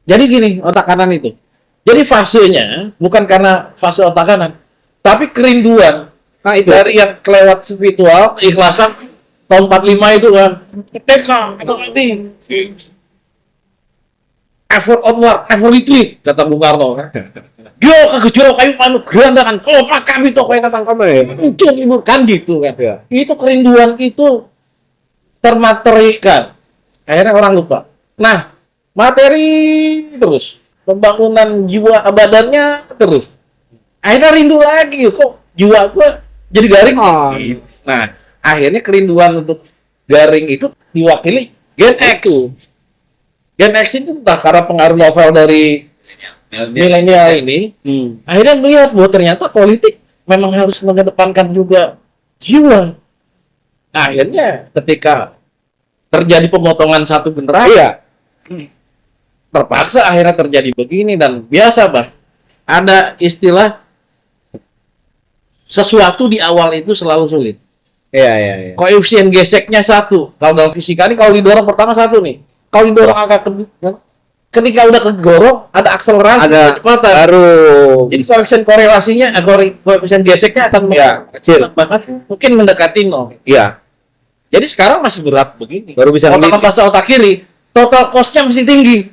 Jadi gini, otak kanan itu. Jadi fasenya bukan karena fase otak kanan, tapi kerinduan. Nah itu. Dari yang kelewat spiritual, ikhlasan tahun 45 itu kan. Merdeka, itu nanti. Effort onward, never retreat, kata Bung Karno. Dia kegejolak kayu panu gerandakan, kalau kami toh kayak kata kamu muncul libur kan gitu kan. Ya. Itu kerinduan itu termaterikan. Akhirnya orang lupa. Nah, materi terus, pembangunan jiwa badannya terus. Akhirnya rindu lagi, kok jiwa gua jadi garing. Nah, akhirnya kerinduan untuk garing itu diwakili Gen X. Gen X itu entah karena pengaruh novel dari milenial ini, akhirnya melihat bahwa ternyata politik memang harus mengedepankan juga jiwa. Akhirnya ketika terjadi pemotongan satu generasi, Iya. terpaksa akhirnya terjadi begini. Dan biasa Bang, ada istilah sesuatu di awal itu selalu sulit. Iya. Koefisien geseknya satu. Kalau dalam fisika ini kalau didorong pertama satu nih. Kalau didorong agak ketika udah kegorong ada akselerasi, Ada kecepatan. baru Jadi koefisien korelasinya, koefisien geseknya akan kecil. bahkan mungkin mendekati nol. Iya. Jadi sekarang masih berat begini. Baru bisa otak meneliti. pas otak kiri, total cost-nya masih tinggi.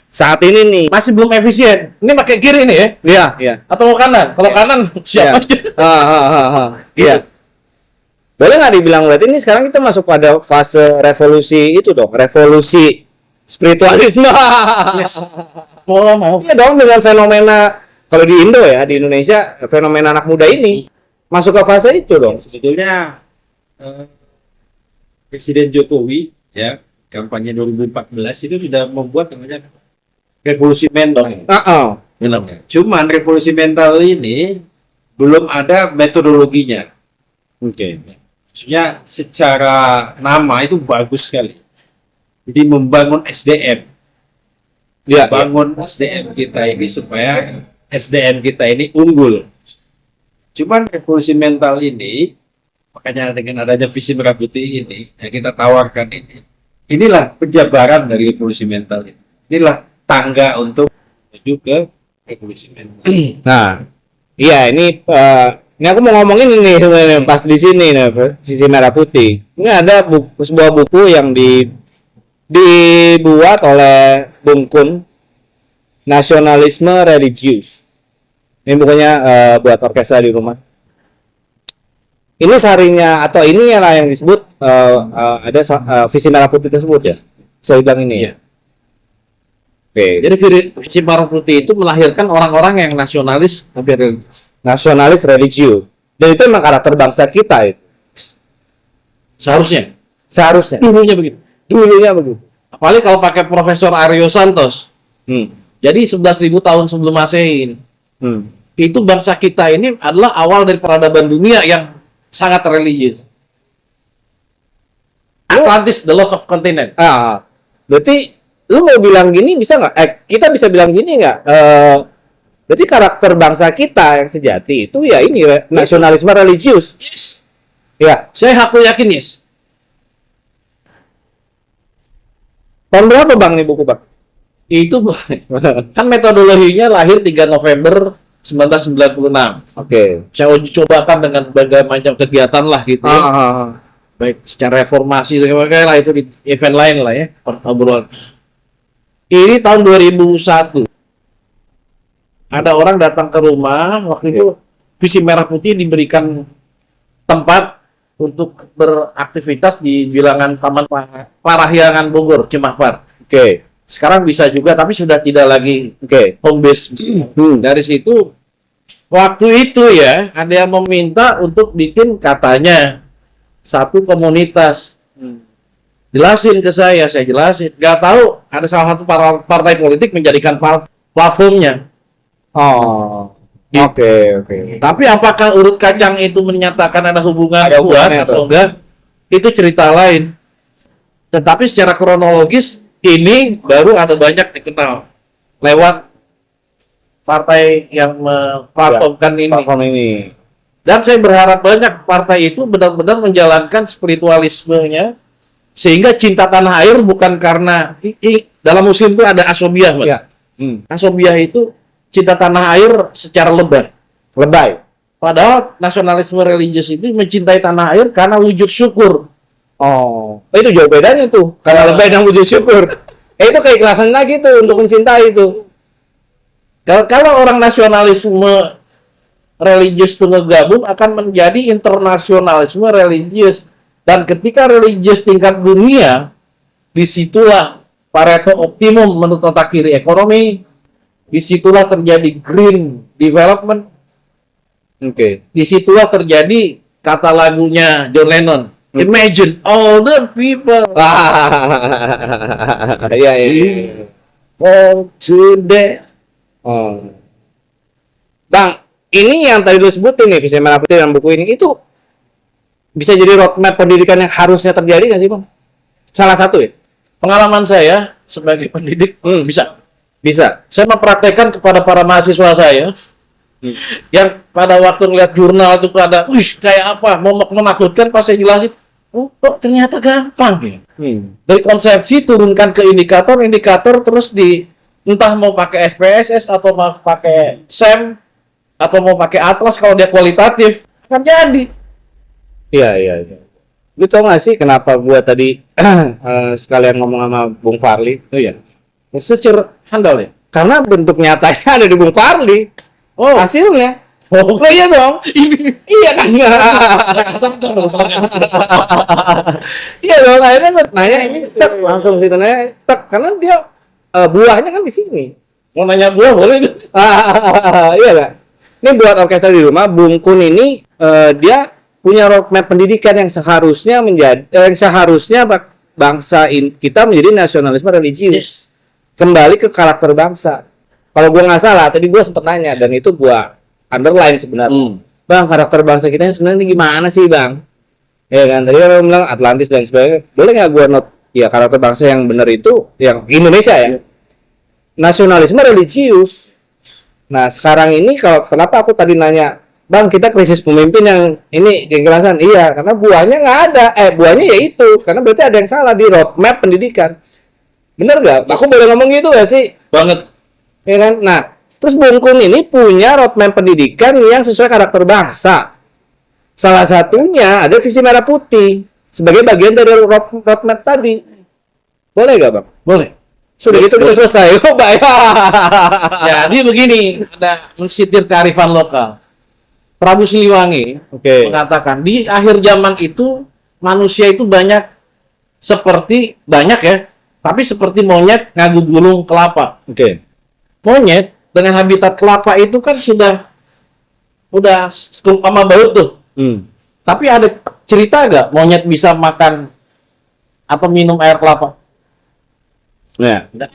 Saat ini nih. Masih belum efisien. Ini pakai kiri nih ya. Iya. Atau mau kanan? Kalau kanan siapa aja. Iya. Boleh nggak dibilang berarti ini sekarang kita masuk pada fase revolusi itu dong, revolusi spiritualisme. Mau. Iya dong, dengan fenomena kalau di Indo ya, di Indonesia fenomena anak muda ini masuk ke fase itu dong. Sebetulnya Presiden Jokowi ya kampanye 2014 itu sudah membuat namanya revolusi mental. Cuman revolusi mental ini belum ada metodologinya. Oke. Maksudnya secara nama itu bagus sekali. Jadi membangun SDM. Iya. Bangun SDM kita ini supaya SDM kita ini unggul. Cuman revolusi mental ini, makanya dengan adanya visi merah putih ini yang kita tawarkan ini, inilah penjabaran dari revolusi mental ini. Inilah tangga untuk menuju ke revolusi mental. Nah, iya ini aku mau ngomongin ini sebenarnya pas di sini nih, visi merah putih. Ini ada sebuah buku yang dibuat oleh Bung Kun, Nasionalisme Religius. Ini bukunya buat orkestra di rumah. Ini sarinya atau ini lah yang disebut ada visi merah putih tersebut ya. Saya bilang ini ya. Oke, Jadi visi merah putih itu melahirkan orang-orang yang nasionalis, nasionalis religius. Dan itu memang karakter bangsa kita itu. seharusnya. Seharusnya. Dulunya begitu. Dulunya begitu. Apalagi kalau pakai Profesor Aryo Santos. Jadi 11.000 tahun sebelum Masehi ini. Itu bangsa kita ini adalah awal dari peradaban dunia yang sangat religius. Atlantis, the lost of continent. Berarti lu mau bilang gini bisa nggak? Kita bisa bilang gini nggak? Berarti karakter bangsa kita yang sejati itu ya ini nasionalisme religius. Yes. Ya. Saya aku yakin yes. Tahun berapa bang nih buku bang? Itu kan metodologinya lahir 3 November 1996. Oke. Saya uji cobakan dengan berbagai macam kegiatan lah gitu ya. Baik secara reformasi sebagainya lah, itu di event lain lah ya, obrolan. Ini tahun 2001. Ada orang datang ke rumah, waktu itu visi merah putih diberikan tempat untuk beraktivitas di bilangan Taman Parahyangan Bogor, Cimahpar. Oke. Sekarang bisa juga, tapi sudah tidak lagi home base. Dari situ, waktu itu ya, ada yang meminta untuk bikin katanya satu komunitas. Jelasin ke saya jelasin. Gak tahu, ada salah satu partai politik menjadikan platformnya. Oke. Tapi apakah urut kacang itu menyatakan ada hubungan Ada kuat hubungannya atau enggak? Itu cerita lain. Tetapi secara kronologis ini baru ada banyak dikenal lewat partai yang memplatformkan ini. Dan saya berharap banyak partai itu benar-benar menjalankan spiritualismenya sehingga cinta tanah air bukan karena dalam Muslim itu ada asobiah, Mas. Ya. Asobiah itu cinta tanah air secara lebay. Padahal nasionalisme religius itu mencintai tanah air karena wujud syukur. Itu jauh bedanya tuh. Karena lebay dan wujud syukur. Itu keikhlasan lagi tuh untuk mencintai itu. Kalau orang nasionalisme religius itu ngegabung akan menjadi internasionalisme religius. Dan ketika religius tingkat dunia, disitulah Pareto optimum menurut otak kiri ekonomi, disitulah terjadi green development. Disitulah terjadi kata lagunya John Lennon, imagine all the people Iya. all today. Bang, ini yang tadi lu sebutin nih, visi merah putih dalam buku ini, itu bisa jadi roadmap pendidikan yang harusnya terjadi nggak sih Bang? Salah satu ya? Pengalaman saya sebagai pendidik bisa. Bisa. Saya mempraktekkan kepada para mahasiswa saya yang pada waktu ngeliat jurnal itu ada, wih kayak apa, mau menakutkan, pas saya jelasin, oh kok ternyata gampang ya. Dari konsepsi turunkan ke indikator, terus entah mau pakai SPSS atau mau pakai SEM atau mau pakai Atlas, kalau dia kualitatif kan jadi. Iya. Lu tau gak sih kenapa gua tadi sekalian ngomong sama Bung Farli? Oh iya. Secara handal ya. Karena bentuk nyatanya ada di Bung Farli. Oh, Hasilnya. Oh iya dong. Iya kan. Iya dong. Akhirnya gua nanya ini tek, langsung situ nanya tek, karena dia buahnya kan di sini. mau nanya gua boleh? Iya gak? Ini buat orkestra di rumah, Bung Kun ini dia punya roadmap pendidikan yang seharusnya bangsa kita menjadi nasionalisme religius. Yes. Kembali ke karakter bangsa. Kalau gua nggak salah, tadi gua sempat nanya dan itu gua underline sebenarnya. Bang, karakter bangsa kita sebenarnya gimana sih, Bang? Ya kan, tadi orang bilang Atlantis dan sebagainya. Boleh nggak gua note ya karakter bangsa yang benar itu yang Indonesia ya? Nasionalisme religius. Nah, sekarang ini kenapa aku tadi nanya, Bang, kita krisis pemimpin yang ini kekerasan? Iya, karena buahnya nggak ada. Buahnya ya itu. Karena berarti ada yang salah di roadmap pendidikan. Bener nggak? Aku boleh ngomong gitu nggak sih? Banget. Ya kan? Nah, terus Bung Kun ini punya roadmap pendidikan yang sesuai karakter bangsa. Salah satunya ada visi merah putih sebagai bagian dari roadmap tadi. Boleh nggak, Bang? Boleh. Sudah gitu kita selesai. Oh, baik. Jadi begini, ada mensitir kearifan lokal. Prabu Siliwangi mengatakan di akhir zaman itu manusia itu banyak ya, tapi seperti monyet ngagu gulung kelapa. Monyet dengan habitat kelapa itu kan udah sama baut tuh. Tapi ada cerita nggak monyet bisa makan atau minum air kelapa? Nah, nggak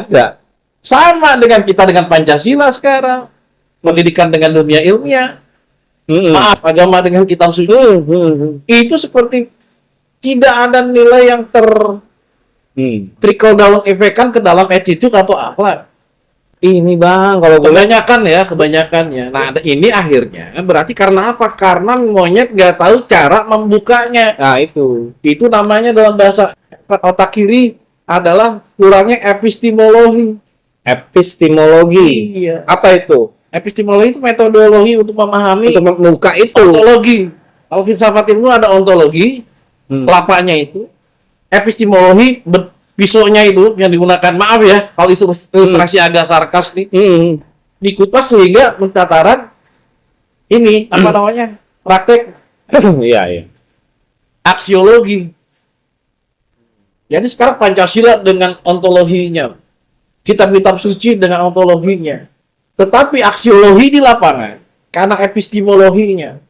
ada. Sama dengan kita dengan Pancasila sekarang, pendidikan dengan dunia ilmiah. Maaf, agama dengan kitab suci. Itu seperti tidak ada nilai yang trickle down effect kan ke dalam attitude atau akhlak. Ini Bang, kalau kebanyakannya. Nah, ini akhirnya berarti karena apa? Karena monyet nggak tahu cara membukanya. Nah, itu namanya dalam bahasa otak kiri adalah kurangnya epistemologi. Iya. Apa itu? Epistemologi itu metodologi untuk memahami, Untuk membuka itu. ontologi. Kalau filsafat ilmu ada ontologi, kelapanya itu. Epistemologi, pisaunya itu yang digunakan. Maaf ya, kalau ilustrasi agak sarkas nih. Dikupas sehingga tataran ini, apa namanya, praktek Iya. aksiologi. Jadi sekarang Pancasila dengan ontologinya. Kitab-kitab suci dengan ontologinya. Tetapi aksiologi di lapangan karena epistemologinya.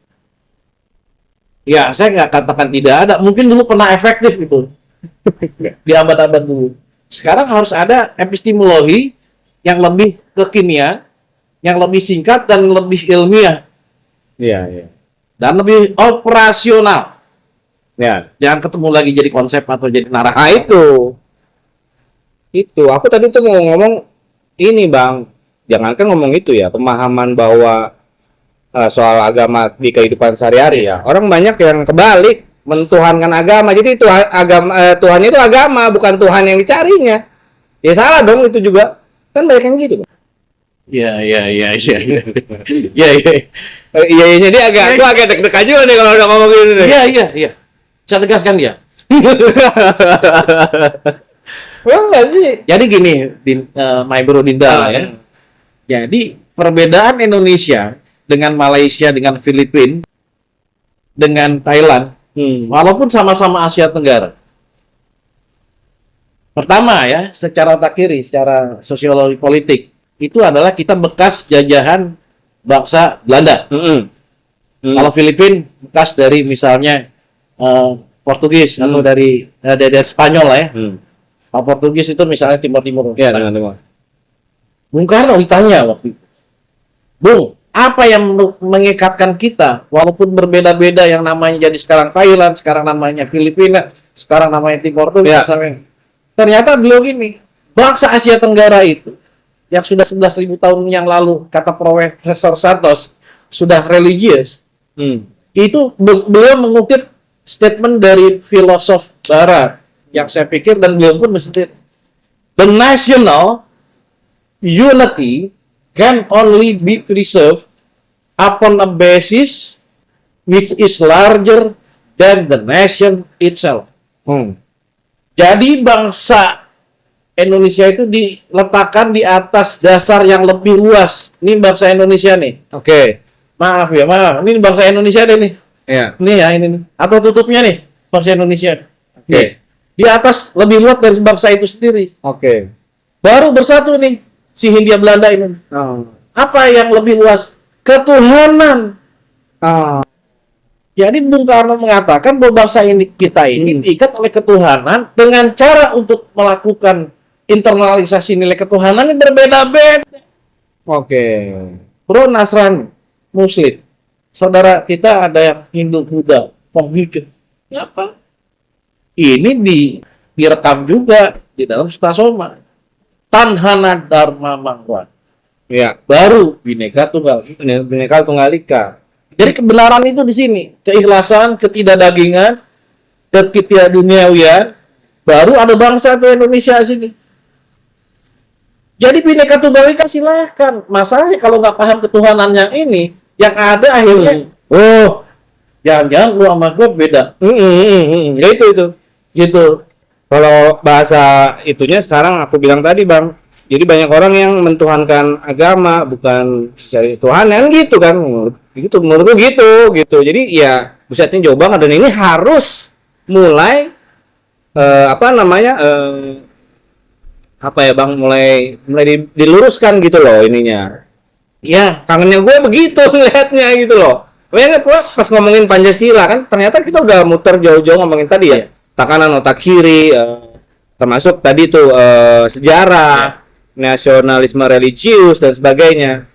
Ya, saya nggak katakan tidak ada. Mungkin dulu pernah efektif itu di abad-abad dulu. Sekarang harus ada epistemologi yang lebih kekinian, yang lebih singkat dan lebih ilmiah. Iya. Dan lebih operasional. Ya. Jangan ketemu lagi jadi konsep atau jadi narasi. Nah, itu. Aku tadi tuh mau ngomong ini Bang. Jangankan ngomong itu ya, pemahaman bahwa soal agama di kehidupan sehari-hari ya. Orang banyak yang kebalik mentuhankan agama. Jadi itu Tuhan itu agama, bukan Tuhan yang dicarinya. Ya salah dong itu juga. Kan banyak yang gitu. Iya. Jadi agak deg-degan juga nih kalau udah ngomong gitu nih. Iya. Saya tegaskan dia. Enggak sih. Jadi gini, my bro Dinda ya. Jadi perbedaan Indonesia dengan Malaysia, dengan Filipina, dengan Thailand, walaupun sama-sama Asia Tenggara. Pertama ya, secara otak kiri, secara sosiologi politik, itu adalah kita bekas jajahan bangsa Belanda. Kalau Filipina bekas dari misalnya Portugis atau dari Spanyol lah ya. Kalau Portugis itu misalnya Timur Timur. Iya, Timur. Bung Karno ditanya waktu itu, Bung, apa yang mengikatkan kita walaupun berbeda-beda, yang namanya jadi sekarang Thailand, sekarang namanya Filipina, sekarang namanya Timor Tengah. Ternyata beliau gini, bangsa Asia Tenggara itu yang sudah 11.000 tahun yang lalu, kata Profesor Santos, sudah religius. Itu beliau mengutip statement dari filosof barat yang saya pikir, dan beliau pun mesti, the national unity can only be preserved upon a basis which is larger than the nation itself. Jadi bangsa Indonesia itu diletakkan di atas dasar yang lebih luas. Ini bangsa Indonesia nih. Oke. Maaf ya, maaf. Ini bangsa Indonesia deh nih. Ya. Ini ya, ini nih. Atau tutupnya nih, bangsa Indonesia. Oke. Di atas lebih luas dari bangsa itu sendiri. Oke. Baru bersatu nih si Hindia Belanda ini. Apa yang lebih luas? Ketuhanan. Jadi Bung Karno mengatakan bahwa bangsa ini, kita ini diikat oleh ketuhanan dengan cara untuk melakukan internalisasi nilai ketuhanan yang berbeda-beda. Oke. Bro, Nasrani, Muslim, saudara kita ada yang Hindu, Buddha, Konghucu. Apa? Ini direkam juga di dalam Sutasoma. Tanhana Dharma Mangwa. Ya. Baru Bhinneka Tunggal. Bhinneka Tunggal Ika. Jadi kebenaran itu di sini, keikhlasan, ketidakdagingan, ketidakduniawian, baru ada bangsa itu Indonesia sini. Jadi Bhinneka Tunggal Ika silakan. Masalahnya kalau nggak paham ketuhanan yang ini, yang ada akhirnya, jangan-jangan lu sama gue beda. Ya itu. Gitu. Kalau bahasa itunya sekarang aku bilang tadi, Bang. Jadi banyak orang yang mentuhankan agama bukan cari Tuhanan gitu kan. Gitu menurutku gitu. Jadi ya busetnya jauh banget, dan ini harus mulai mulai diluruskan gitu loh ininya. Ya, kangennya gue begitu ngeliatnya gitu loh. Makanya pas ngomongin Pancasila kan ternyata kita udah muter jauh-jauh ngomongin tadi ya. Kanan, otak kiri, termasuk tadi tuh sejarah, nasionalisme religius dan sebagainya.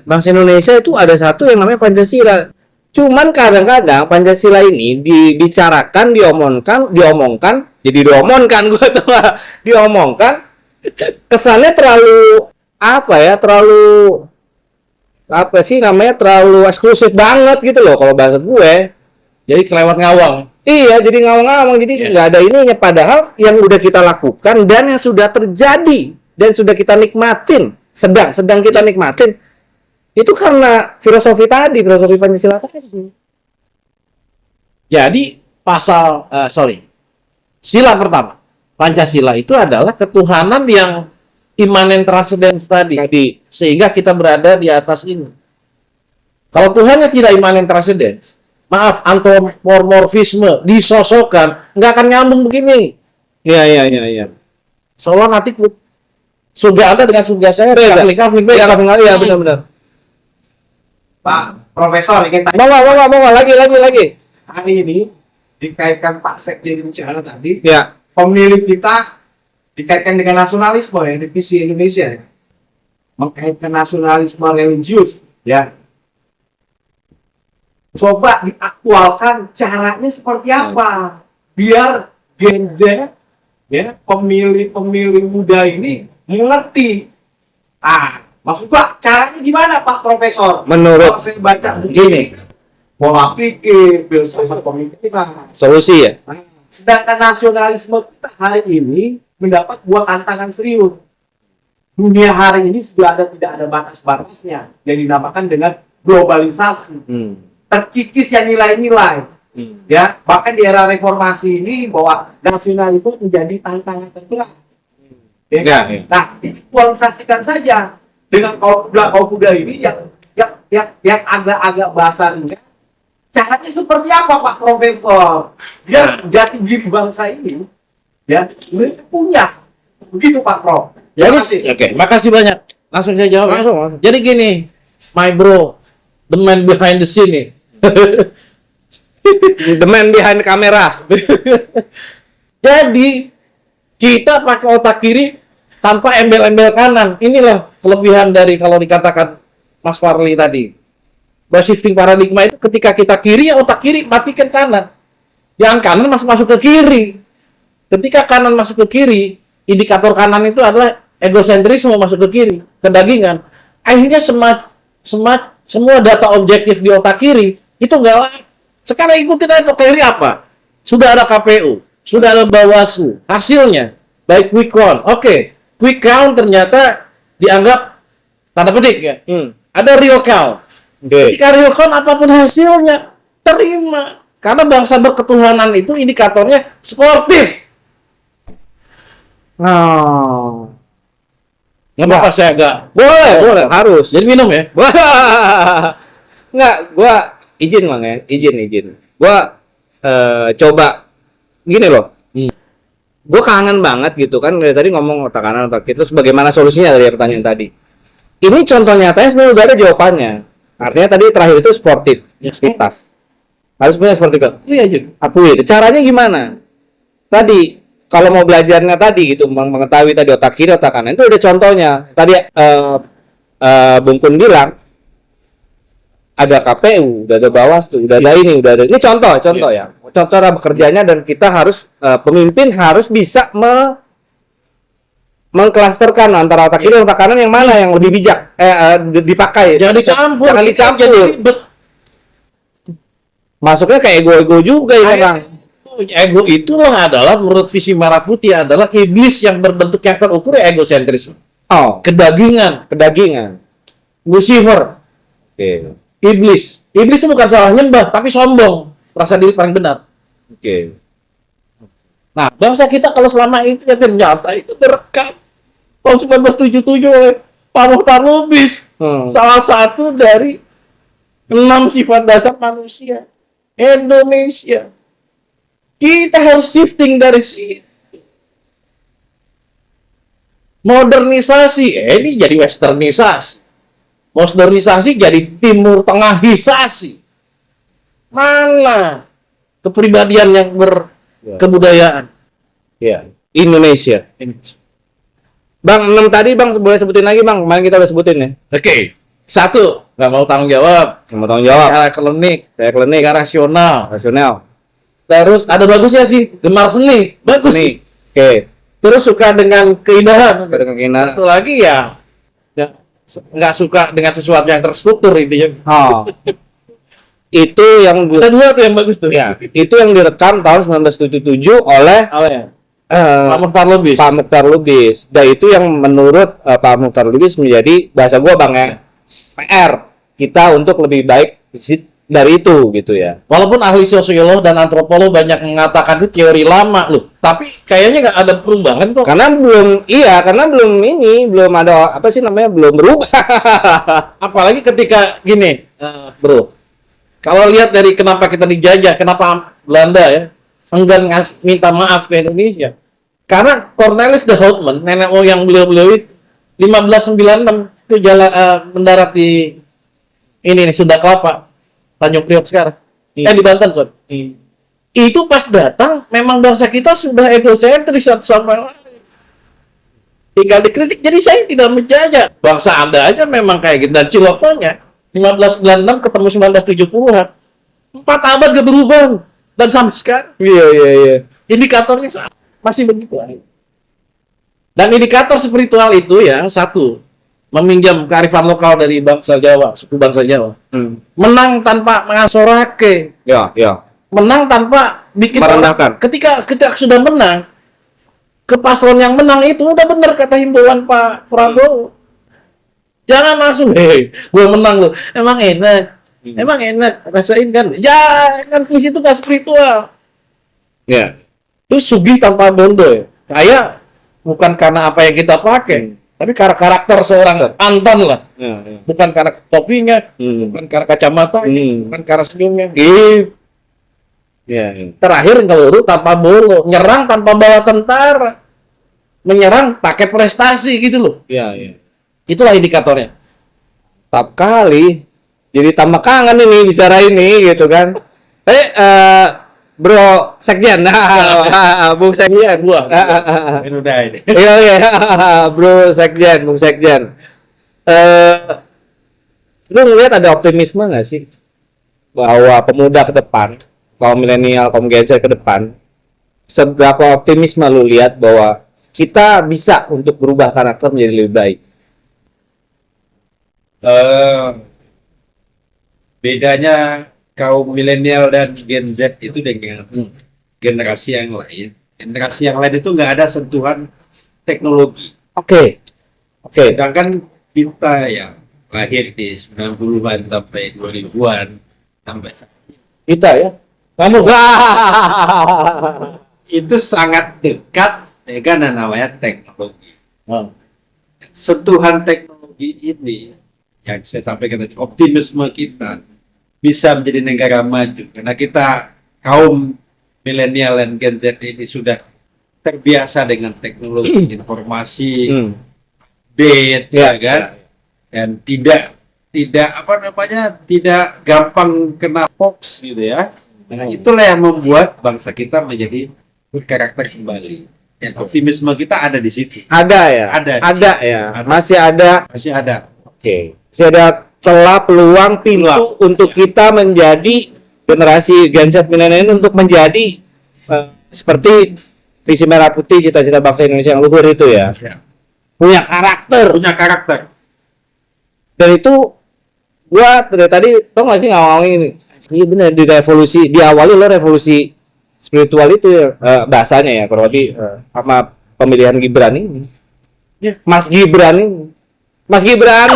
Bangsa Indonesia itu ada satu yang namanya Pancasila. Cuman kadang-kadang Pancasila ini dibicarakan, diomongkan, kesannya terlalu terlalu eksklusif banget gitu loh kalau bahasa gue. Jadi kelewat ngawang. Iya, jadi ngawang-ngawang, jadi nggak ada ininya. Padahal yang udah kita lakukan dan yang sudah terjadi dan sudah kita nikmatin, sedang kita nikmatin, itu karena filosofi Pancasila tadi. Jadi sila pertama, Pancasila itu adalah ketuhanan yang imanen transcendence tadi. Sehingga kita berada di atas ini. Kalau Tuhannya tidak imanen transcendence, maaf, antropomorfisme, disosokkan, nggak akan nyambung begini. Iya. Seolah nanti surga Anda dengan surga saya beda. Iya, benar. Pak Profesor ingin tanya, Bawa lagi. hari ini dikaitkan Pak Sekjen bicara tadi, Ya. pemilih kita dikaitkan dengan nasionalisme ya, divisi Indonesia ya. Mengkaitkan nasionalisme religius ya. Coba diaktualkan caranya seperti apa biar Gen Z ya, pemilih muda ini mengerti. Maksud Pak, caranya gimana Pak Profesor? Menurut kalau saya baca Gini, pola pikir, filsafat pemikiran, solusi ya. sedangkan nasionalisme kita hari ini mendapat buah tantangan serius. Dunia hari ini sudah tidak ada batas-batasnya yang dinamakan dengan globalisasi. Terkikis ya nilai-nilai. Ya, bahkan di era reformasi ini bahwa nasionalisme menjadi tantangan terberat. Ya. Nah, dikualifikasikan saja dengan kaum muda ini yang agak-agak basarnya. Caranya seperti apa Pak Profesor? Biar jati diri bangsa ini ya mereka punya. Begitu Pak Prof. Jadi, makasih banyak. Langsung saya jawab. Langsung. Jadi gini, my bro, the man behind the scene nih. The man behind kamera. Jadi kita pakai otak kiri tanpa embel-embel kanan. Inilah kelebihan dari kalau dikatakan Mas Farli tadi. Bahwa shifting paradigma itu ketika kita kiri, ya otak kiri matikan kanan. Yang kanan masuk ke kiri. Ketika kanan masuk ke kiri, indikator kanan itu adalah egosentrisme masuk ke kiri, kedagingan. Akhirnya semua data objektif di otak kiri itu nggak layak. Sekarang ikutin aja otak kiri apa? Sudah ada KPU, sudah ada Bawaslu. Hasilnya baik quick count. Oke, quick count ternyata dianggap tanda petik ya. Ada real count. Ketika real count apapun hasilnya terima. Karena bangsa berketuhanan itu indikatornya sportif. Oh. Nggak apa-apa saya agak Boleh, harus. jadi minum ya. Nggak, gua izin Bang ya, izin. Gua coba gini loh. Gua kangen banget gitu kan dari tadi ngomong otak kanan otak kiri, terus bagaimana solusinya dari pertanyaan tadi. Ini contoh nyatanya sebenarnya udah ada jawabannya. Artinya tadi terakhir itu sportivitas. Harus punya sportivitas. Iya aja. Akui. Caranya gimana? Tadi kalau mau belajarnya tadi gitu mengetahui tadi otak kiri otak kanan itu udah contohnya. Tadi Bung Kun bilang ada KPU, udah ada Bawaslu, udah ada ini, udah ada ini contoh ya. Contoh cara bekerjanya dan kita harus pemimpin harus bisa mengklasterkan antara otak kiri dan otak kanan yang mana yang lebih bijak dipakai. Jangan dicampur. Jangan dicampur. Masuknya ke ego-ego juga ya orang. Ego itulah adalah menurut visi Merah Putih adalah iblis yang berbentuk yang terukur ya egosentrisme. Oh, Kedagingan. Lucifer. oke. Iblis itu bukan salah nyembah tapi sombong, rasa diri paling benar. Oke. Nah, bangsa kita kalau selama itu ya ternyata itu direkam tahun 1977 oleh Pak Muhtar Lubis. Salah satu dari 6 sifat dasar manusia Indonesia. Kita harus shifting dari situ. Modernisasi, ini jadi westernisasi. Modernisasi jadi timur tengahisasi. Mana kepribadian yang berkebudayaan? Ya, Indonesia. Bang, 6 tadi Bang boleh sebutin lagi Bang. Kemarin kita udah sebutin ya. Oke. 1, nggak mau tanggung jawab. Yang mau tanggung jawab. Cara klinik, Kayak rasional. rasional. Terus ada bagusnya sih, gemar seni. Bagus Seni. sih. Oke. Terus suka dengan keindahan. Dengan keindahan. Satu lagi ya, nggak suka dengan sesuatu yang terstruktur intinya. Oh. Itu yang Ada 2 tuh yang bagus tuh. ya, itu yang direkam tahun 1977 oleh Apa ya? eh, Pak Muhtar Lubis. Pak Mukhtar Lubis. Dan itu yang menurut Pak Mukhtar Lubis menjadi bahasa gua Bang ya. PR kita untuk lebih baik dari itu gitu ya. Walaupun ahli sosiolog dan antropolog banyak mengatakan itu teori lama loh, tapi kayaknya nggak ada perubahan kok. Karena belum ada apa sih namanya belum berubah. Apalagi ketika gini, bro. Kalau lihat dari kenapa kita dijajah, kenapa Belanda ya enggan minta maaf ke Indonesia. Karena Cornelis de Houtman, nenek moyang beliau-beliau itu 1596 itu mendarat di ini nih Sunda Kelapa, Tanjung Priok sekarang. Di Banten, Son. Itu pas datang, memang bangsa kita sudah egosentris satu sama lain. Tinggal dikritik, jadi saya tidak menjajah. Bangsa Anda aja memang kayak gitu. Dan Ciloknya 1596 ketemu 1970-an. 4 abad gak berubah. Dan sampai sekarang. Iya. Indikatornya masih begitu. Dan indikator spiritual itu ya, 1. Meminjam kearifan lokal dari bangsa Jawa, suku bangsa Jawa. Menang tanpa mengasorake. Ya. Menang tanpa bikin Merendahkan. Ketika kita sudah menang, ke paslon yang menang itu udah benar kata himbauan Pak Prabowo. Jangan langsung, gue menang loh. Emang enak, rasain kan. Jangan visi itu gak spiritual. Ya. Terus sugih tanpa bondo ya. Kayak bukan karena apa yang kita pakai, tapi karena karakter seorang Anton lah. Ya. Bukan karena topinya, bukan karena kacamata, bukan karena senyumnya. Ya. Terakhir ngeluru tanpa bolo, nyerang tanpa bawa tentara, menyerang pakai prestasi gitu loh. Ya. Itulah indikatornya. Tap kali. Jadi tambah kangen ini bicara ini gitu kan. Bro Sekjen. Bung Sekjen. Gua. Udah ini. Iya. Bro Sekjen, Bung Sekjen. Lu ngeliat ada optimisme nggak sih bahwa pemuda ke depan, kaum milenial, kaum Gen Z ke depan, seberapa optimisme lu lihat bahwa kita bisa untuk berubah karakter menjadi lebih baik? Bedanya kaum milenial dan Gen Z itu dengan generasi yang lain. Generasi yang lain itu nggak ada sentuhan teknologi. Oke. Sedangkan kita yang lahir di 90-an sampai 2000-an sampai Kita ya. Kamu itu sangat dekat dengan yang namanya teknologi. Sentuhan teknologi ini yang saya sampaikan tadi, optimisme kita bisa menjadi negara maju karena kita kaum milenial dan Gen Z ini sudah terbiasa dengan teknologi informasi, update, ya kan, dan tidak apa namanya, tidak gampang kena hoax gitu ya. Nah, itulah yang membuat bangsa kita menjadi berkarakter kembali. Dan optimisme kita ada di situ. Ada ya? Ada ya? Ada. Masih ada? Masih ada. Oke. Masih ada celah, peluang, pintu untuk kita menjadi generasi Gen Z milenial ini untuk menjadi seperti visi merah putih cita-cita bangsa Indonesia yang luhur itu ya. Punya karakter. Punya karakter. Dan itu gua dari tadi tau gak sih ngomongin ini bener di revolusi, diawali oleh revolusi spiritual itu ya, bahasanya ya kurang lebih sama pemilihan Gibran ini. Mas Gibran ini. Mas Gibran.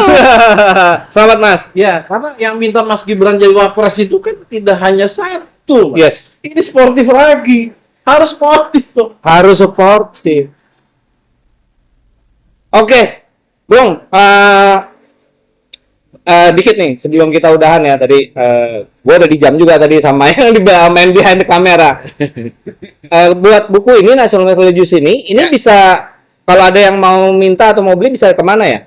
Selamat Mas. Ya, karena yang minta Mas Gibran jadi wapres itu kan tidak hanya satu, Mas. Yes. Ini sportif lagi. Harus sportif dong. Harus sportif. Oke, Bung, dikit nih sebelum kita udahan ya tadi, gue udah di jam juga tadi sama yang di main behind the camera. Buat buku ini National Religious ini bisa kalau ada yang mau minta atau mau beli bisa kemana ya?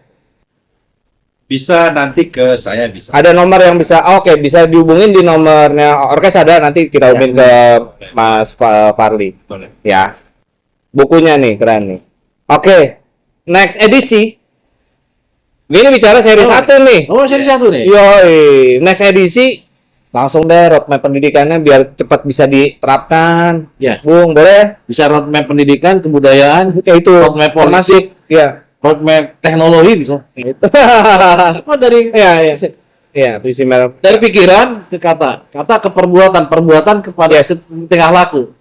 Bisa nanti ke saya bisa. Ada nomor yang bisa, oke, bisa dihubungin di nomornya orkes ada, nanti kita hubungin ke Mas Farli. Boleh. Ya, bukunya nih keren nih. Oke, next edisi. Ini bicara seri 1 nih. Oh, seri 1 nih. Yoi, next edisi langsung deh roadmap pendidikannya biar cepat bisa diterapkan. Ya. Bung, boleh? Bisa roadmap pendidikan, kebudayaan, Kayak itu. roadmap politik, Ya. roadmap teknologi bisa. Itu. Semua dari Ya, visi merah. dari pikiran ke kata ke perbuatan kepada tingkah laku.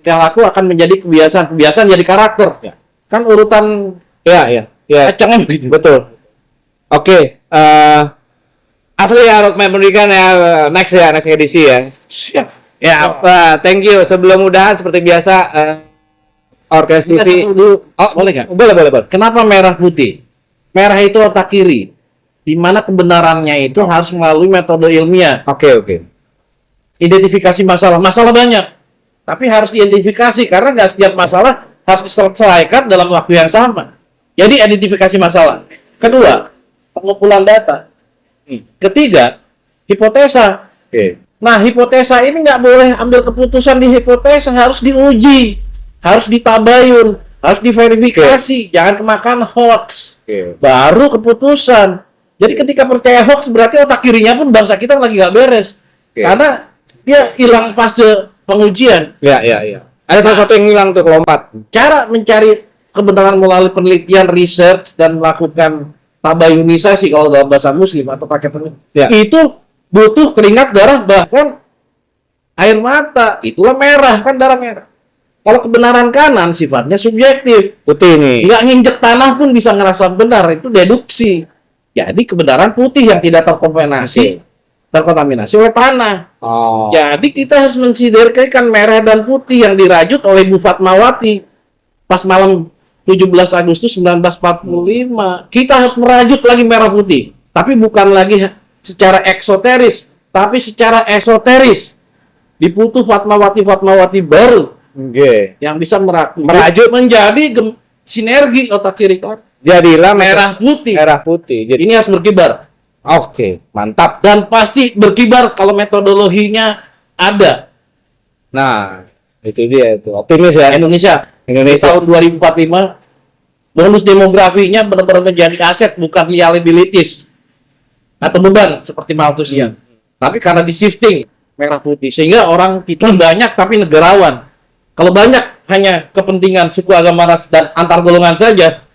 Tingkah laku akan menjadi kebiasaan jadi karakter. Kan urutan Ya. kacangnya begitu. Betul. Oke, asli ya roadmap pendidikan ya next edisi ya. Ya, thank you. Sebelum udahan seperti biasa Orkes Kita TV. satu dulu. Oh, Boleh nggak? Boleh. Kenapa merah putih? Merah itu otak kiri, di mana kebenarannya itu harus melalui metode ilmiah. Oke. Identifikasi masalah banyak, tapi harus diidentifikasi karena nggak setiap masalah harus diselesaikan dalam waktu yang sama. Jadi identifikasi masalah. Kedua, pengumpulan data. Ketiga, hipotesa. Oke. Nah, hipotesa ini nggak boleh ambil keputusan di hipotesa, harus diuji, harus ditabayun, harus diverifikasi, jangan kemakan hoax. Oke. Baru keputusan. Jadi ketika percaya hoax berarti otak kirinya pun bangsa kita lagi nggak beres. Oke. Karena dia hilang fase pengujian. Ya. Ada salah satu yang hilang tuh kelompat. Cara mencari kebenaran melalui penelitian, research, dan melakukan tabayunisasi kalau dalam bahasa muslim atau pakai penelitian. Ya. Itu butuh keringat, darah, bahkan air mata. Itulah merah, kan darah merah. Kalau kebenaran kanan sifatnya subjektif. Putih nih. Nggak nginjek tanah pun bisa ngerasa benar, itu deduksi. Jadi kebenaran putih yang tidak terkontaminasi oleh tanah. Oh. Jadi kita harus mensiderkan merah dan putih yang dirajut oleh Bu Fatmawati pas malam 17 Agustus 1945. Kita harus merajut lagi merah putih, tapi bukan lagi secara eksoteris, tapi secara esoteris. Dibutuh Fatmawati baru Oke. yang bisa merajut menjadi sinergi otak kiri kan. Jadilah Merah putih. Merah putih. Jadi Ini harus berkibar. oke, mantap. Dan pasti berkibar kalau metodologinya ada. Nah, itu dia itu. Optimis ya. Indonesia tahun 2045 bonus demografinya benar-benar menjadi aset, bukan liabilities. atau beban seperti Malthusian. Tapi karena di shifting merah putih sehingga orang kita banyak tapi negarawan. Kalau banyak hanya kepentingan suku agama ras dan antar golongan saja,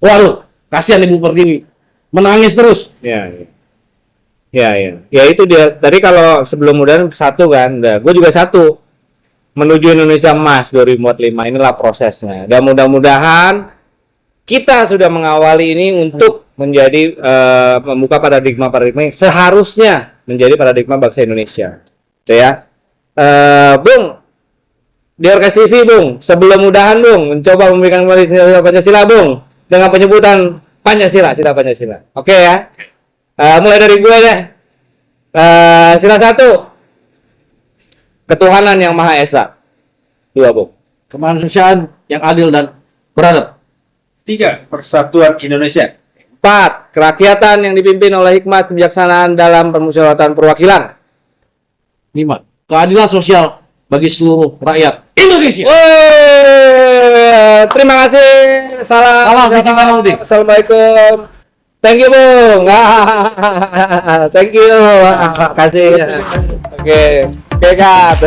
waduh, kasihan Ibu Pertiwi menangis terus. Ya, ya. Ya, ya. Ya itu dia. Tadi kalau sebelum mudahan satu kan, gue juga satu. Menuju Indonesia Emas 2045, inilah prosesnya. Dan mudah-mudahan kita sudah mengawali ini untuk menjadi membuka paradigma-paradigma yang seharusnya menjadi paradigma bangsa Indonesia. Gitu ya. Bung, di Orkes TV, Bung, sebelum mudahan, Bung, mencoba memberikan Pancasila, Bung, dengan penyebutan Pancasila, sila Pancasila. Oke ya. Mulai dari gue deh. Sila 1. Ketuhanan yang Maha Esa. 2, Bung. Kemanusiaan yang adil dan beradab. 3. Persatuan Indonesia. 4. Kerakyatan yang dipimpin oleh hikmat kebijaksanaan dalam permusyawaratan perwakilan. 5. Keadilan sosial bagi seluruh rakyat Indonesia. Terima kasih. Salam. Assalamualaikum. Thank you, Bung. Thank you. Terima kasih. Oke. Oke, Kak.